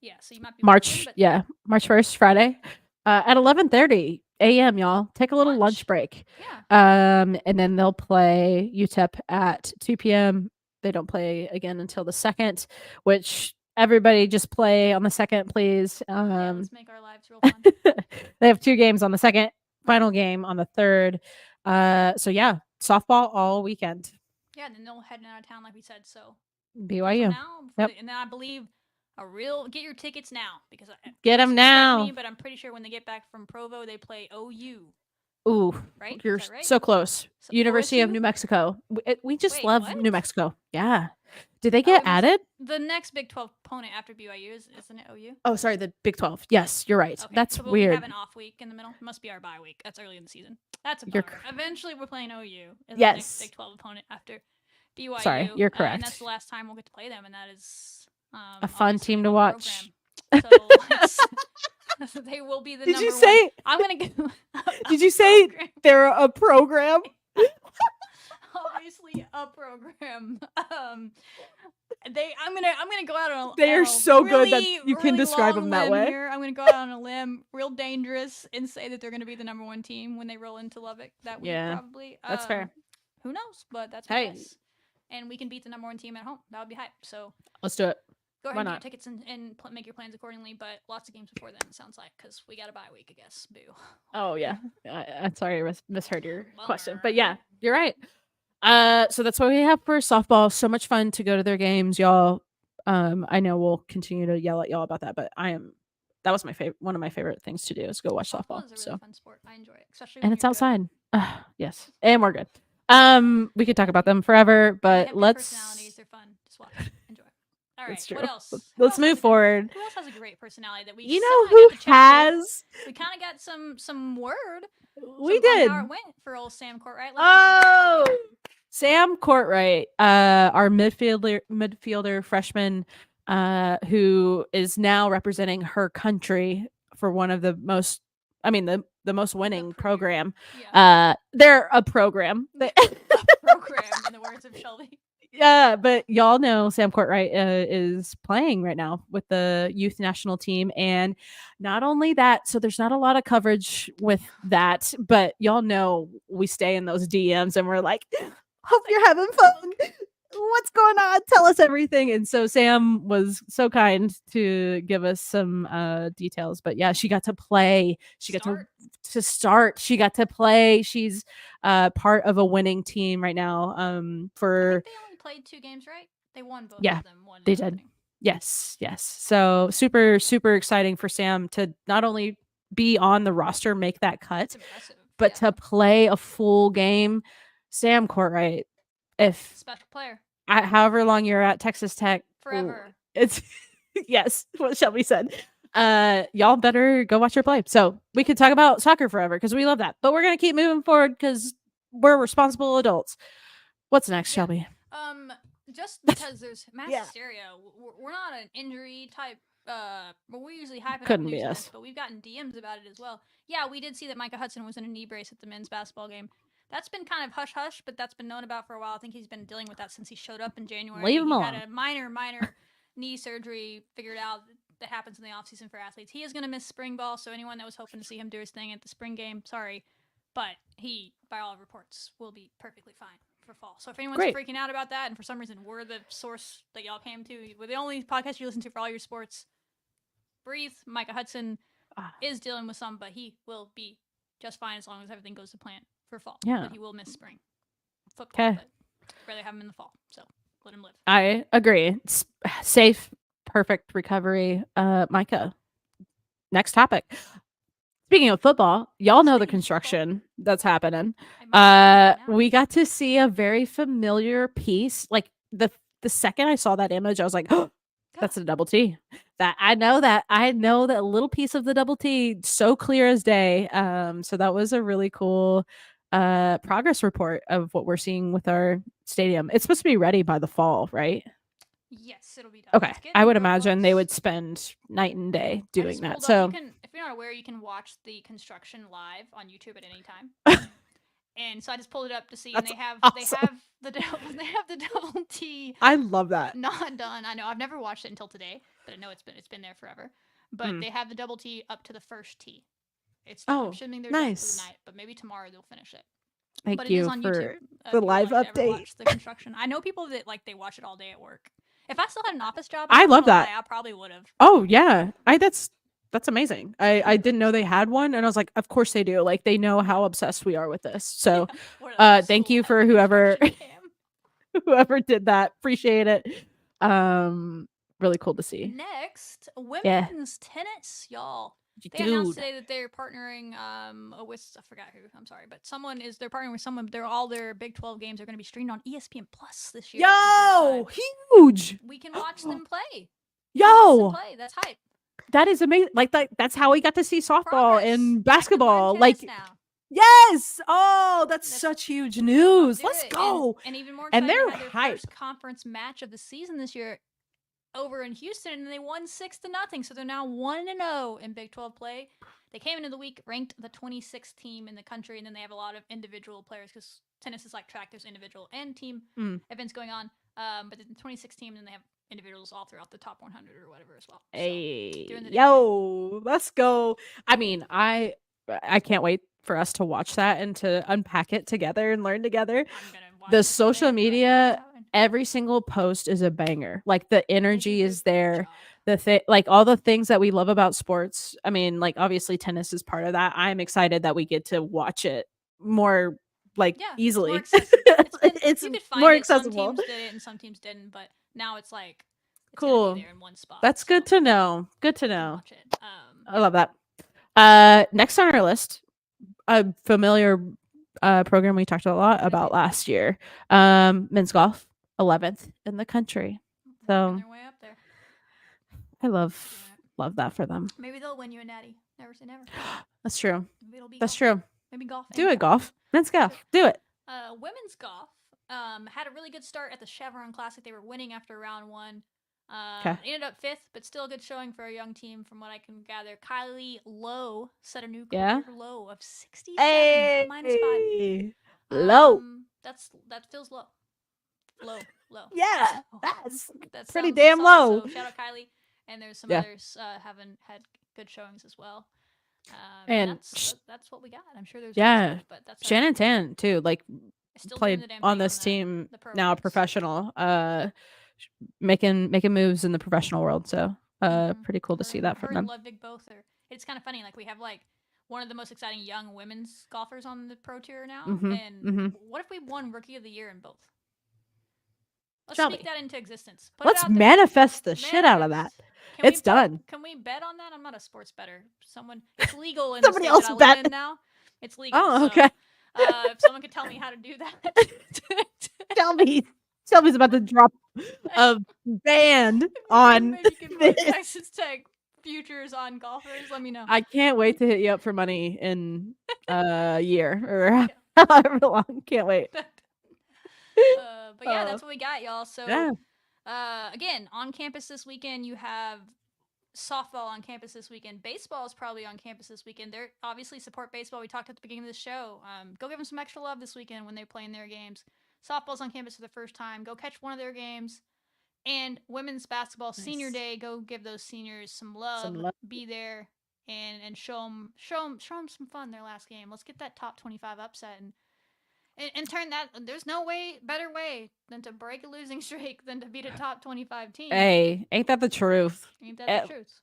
Yeah, so you might be March 1st, Friday, at 11:30 a.m. Y'all take a little lunch break. Yeah. And then they'll play UTEP at 2 p.m. They don't play again until the 2nd, which everybody just play on the 2nd, please. Yeah, let's make our lives real fun. They have 2 games on the 2nd, final game on the 3rd. So yeah, softball all weekend. Yeah, and then they'll head out of town like we said. So BYU. now, and then I believe get your tickets now because get them now. Me, but I'm pretty sure when they get back from Provo, they play OU. Ooh, right? You're right? so close. So University OSU? of New Mexico. We just Wait, love what? New Mexico. Yeah. Did they get added? The next Big 12 opponent after BYU isn't it OU? Oh, sorry, the Big 12. Yes, you're right. Okay, That's so weird. We have an off week in the middle. It must be our bye week. That's early in the season. That's a bummer. Eventually, we're playing OU as the next Big 12 opponent after BYU. Sorry, you're correct. And that's the last time we'll get to play them, and that is a fun team to watch. So they will be the Did number you say? one. I'm gonna go. Did you say they're a program? Obviously, a program. I'm gonna go out on a. They are so good that you can describe them that way. Here. I'm gonna go out on a limb, real dangerous, and say that they're gonna be the number one team when they roll into Lubbock that week. Probably. That's fair. Who knows? But that's my guess. And we can beat the number one team at home. That would be hype. So let's do it. Go ahead and get your tickets and make your plans accordingly, but lots of games before then, it sounds like, because we got a bye week, I guess. Boo. Oh, yeah. I'm sorry I misheard your question. But yeah, you're right. So that's what we have for softball. So much fun to go to their games, y'all. I know we'll continue to yell at y'all about that, but that was one of my favorite things to do is go watch softball. Is a really fun sport. I enjoy it, especially and it's outside. Yes, and we're good. We could talk about them forever, but let's. Personalities, they're fun. Just watch, enjoy. All right. That's true. What else? Let's move forward. Who else has a great personality that we? You know who has? We kind of got some word. We did. How it went for old Sam Courtright. Sam Courtright, our midfielder freshman, who is now representing her country for one of the most. The most winning program. Yeah. They're a program. A program, in the words of Shelby. Yeah, but y'all know Sam Courtright is playing right now with the youth national team. And not only that, so there's not a lot of coverage with that, but y'all know we stay in those DMs and we're like, hope you're having fun. What's going on? Tell us everything. And so Sam was so kind to give us some details. But yeah, she got to play. She got to start. She got to play. She's part of a winning team right now. For they only played 2 games, right? They won both of them. They did. Yes. So super, super exciting for Sam to not only be on the roster, make that cut, but to play a full game. Sam Courtright. If special player, however long you're at Texas Tech, forever. It's yes, what Shelby said. Y'all better go watch her play. So we could talk about soccer forever because we love that, but we're gonna keep moving forward because we're responsible adults. What's next, Shelby? Just because there's mass hysteria, we're not an injury type. But we usually hype it up news events, but we've gotten DMs about it as well. Yeah, we did see that Micah Hudson was in a knee brace at the men's basketball game. That's been kind of hush-hush, but that's been known about for a while. I think he's been dealing with that since he showed up in January. Leave him alone. He had a minor knee surgery figured out that happens in the offseason for athletes. He is going to miss spring ball, so anyone that was hoping to see him do his thing at the spring game, sorry. But he, by all reports, will be perfectly fine for fall. So if anyone's Great. freaking out about that, and for some reason we're the source that y'all came to, we're the only podcast you listen to for all your sports, breathe. Micah Hudson is dealing with some, but he will be just fine as long as everything goes to plan for fall. Yeah. But he will miss spring football. 'Kay. But I'd rather have him in the fall. So let him live. I agree. It's safe, perfect recovery. Micah, next topic. Speaking of football, y'all know the Speaking of construction that's happening. I might have to now. We got to see a very familiar piece. Like the second I saw that image, I was like, oh, that's a double T. That I know that little piece of the double T so clear as day. So that was a really cool progress report of what we're seeing with our stadium. It's supposed to be ready by the fall, right? Yes, it'll be done. Okay. It's getting I would real imagine they close. would spend night and day I doing just that. pulled So up, if you're not aware, you can watch the construction live on YouTube at any time. And so I just pulled it up to see, and That's they have awesome. the double T I love that. not done. I know I've never watched it until today, but I know it's been there forever. But they have the double T up to the first T. It's done. Oh, I'm assuming they're done for nice. the night, but maybe tomorrow they'll finish it. Thank But you it is on for YouTube. the If you live want to ever update. watch the construction. I know people that they watch it all day at work. If I still had an office job, I I'm not love gonna that. lie, I probably would have. Oh yeah. That's amazing. I didn't know they had one, and I was like, of course they do. Like they know how obsessed we are with this. So thank you for whoever whoever did that. Appreciate it. Really cool to see. Next, women's tennis, y'all. They announced today that they're partnering with, I forgot who, I'm sorry, but they're partnering with someone. All their Big 12 games are going to be streamed on ESPN Plus this year. Yo, huge. We can watch them play. Yo, play. That's hype. that is amazing. Like that's how we got to see softball Progress. and I can learn basketball. tennis Like now. yes. Oh, that's such huge news. Do Let's it. go. And even more And exciting, they're they had their hype. first conference match of the season this year over in Houston, and they won 6-0. So they're now 1-0 in Big 12 play. They came into the week ranked the 26th team in the country, and then they have a lot of individual players because tennis is like track. There's individual and team events going on. But the 26th team, and then they have individuals all throughout the top 100 or whatever as well. Hey, doing the yo, let's go. I mean, I can't wait for us to watch that and to unpack it together and learn together. I'm gonna watch The it social today, media, like, every single post is a banger. Like the energy is good there. job. Like all the things that we love about sports. I mean, like obviously tennis is part of that. I'm excited that we get to watch it more like Yeah, easily. more accessible. It's you could find more it. accessible. Some teams did it and some teams didn't, but now it's like it's Cool. gonna be there in one spot. That's good to know. Good to you can know. watch it. I love that. Next on our list, a familiar program we talked a lot about last year. Men's golf, 11th in the country. Working So their way up there. I love that for them. Maybe they'll win you a natty. Never say never. That's true. Maybe it'll be That's golf. true. Maybe golf. Do it, golf. Men's golf. Do it. Women's golf had a really good start at the Chevron Classic. They were winning after round one. They ended up 5th, but still a good showing for a young team from what I can gather. Kylie Lowe set a new career low of 67 -5. Low. That feels low. Low. Yeah, Oh, that's pretty sounds damn solid. low. So shout out Kylie, and there's some Yeah. others haven't had good showings as well. And that's what we got. I'm sure there's yeah, other stuff, but that's Shannon Tan too. Like still doing played the damn on thing this the- team the pro now, ranks. professional. Making moves in the professional world. So pretty cool to see that Her from and them. Ludwig both are. It's kind of funny. Like we have like one of the most exciting young women's golfers on the pro tour now. And what if we won Rookie of the Year in both? Let's Shelby. speak that into existence. Let's manifest the shit out of that. It's done. Can we bet on that? I'm not a sports bettor. It's legal in Somebody the state else that I bet. live in now. It's legal. Oh, so, okay. if someone could tell me how to do that. Shelby's about to drop a ban on Maybe you can put this. Texas Tech futures on golfers. Let me know. I can't wait to hit you up for money in a year or however long. Can't wait. But yeah, that's what we got, y'all. So Yeah. again, on campus this weekend, you have softball on campus this weekend. Baseball is probably on campus this weekend. They're obviously support baseball. We talked at the beginning of the show. Go give them some extra love this weekend when they're playing their games. Softball's on campus for the first time. Go catch one of their games. And women's basketball senior Nice. day, go give those seniors some love, love. be there, and show them some fun their last game. Let's get that top 25 upset and turn that. There's no better way than to break a losing streak than to beat a top 25 team. Hey, ain't that the truth? Ain't that the truth?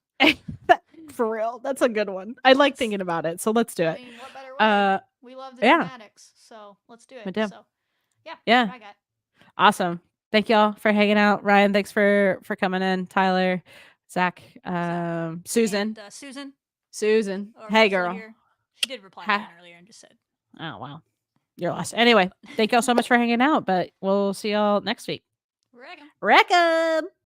For real, that's a good one. I like thinking about it, so let's do I it. mean, what better way? We love the yeah. dramatics, so let's do We it. do. So, yeah, Yeah. that's what I got. Awesome. Thank y'all for hanging out. Ryan, thanks for coming in. Tyler, Zach, Susan. And, Susan. Susan. Our Hey, virtual girl. here, she did reply Ha- to that earlier and just said, Oh, wow. You're lost. Anyway, thank y'all so much for hanging out, but we'll see y'all next week. "Wreck 'em." Wreck 'em!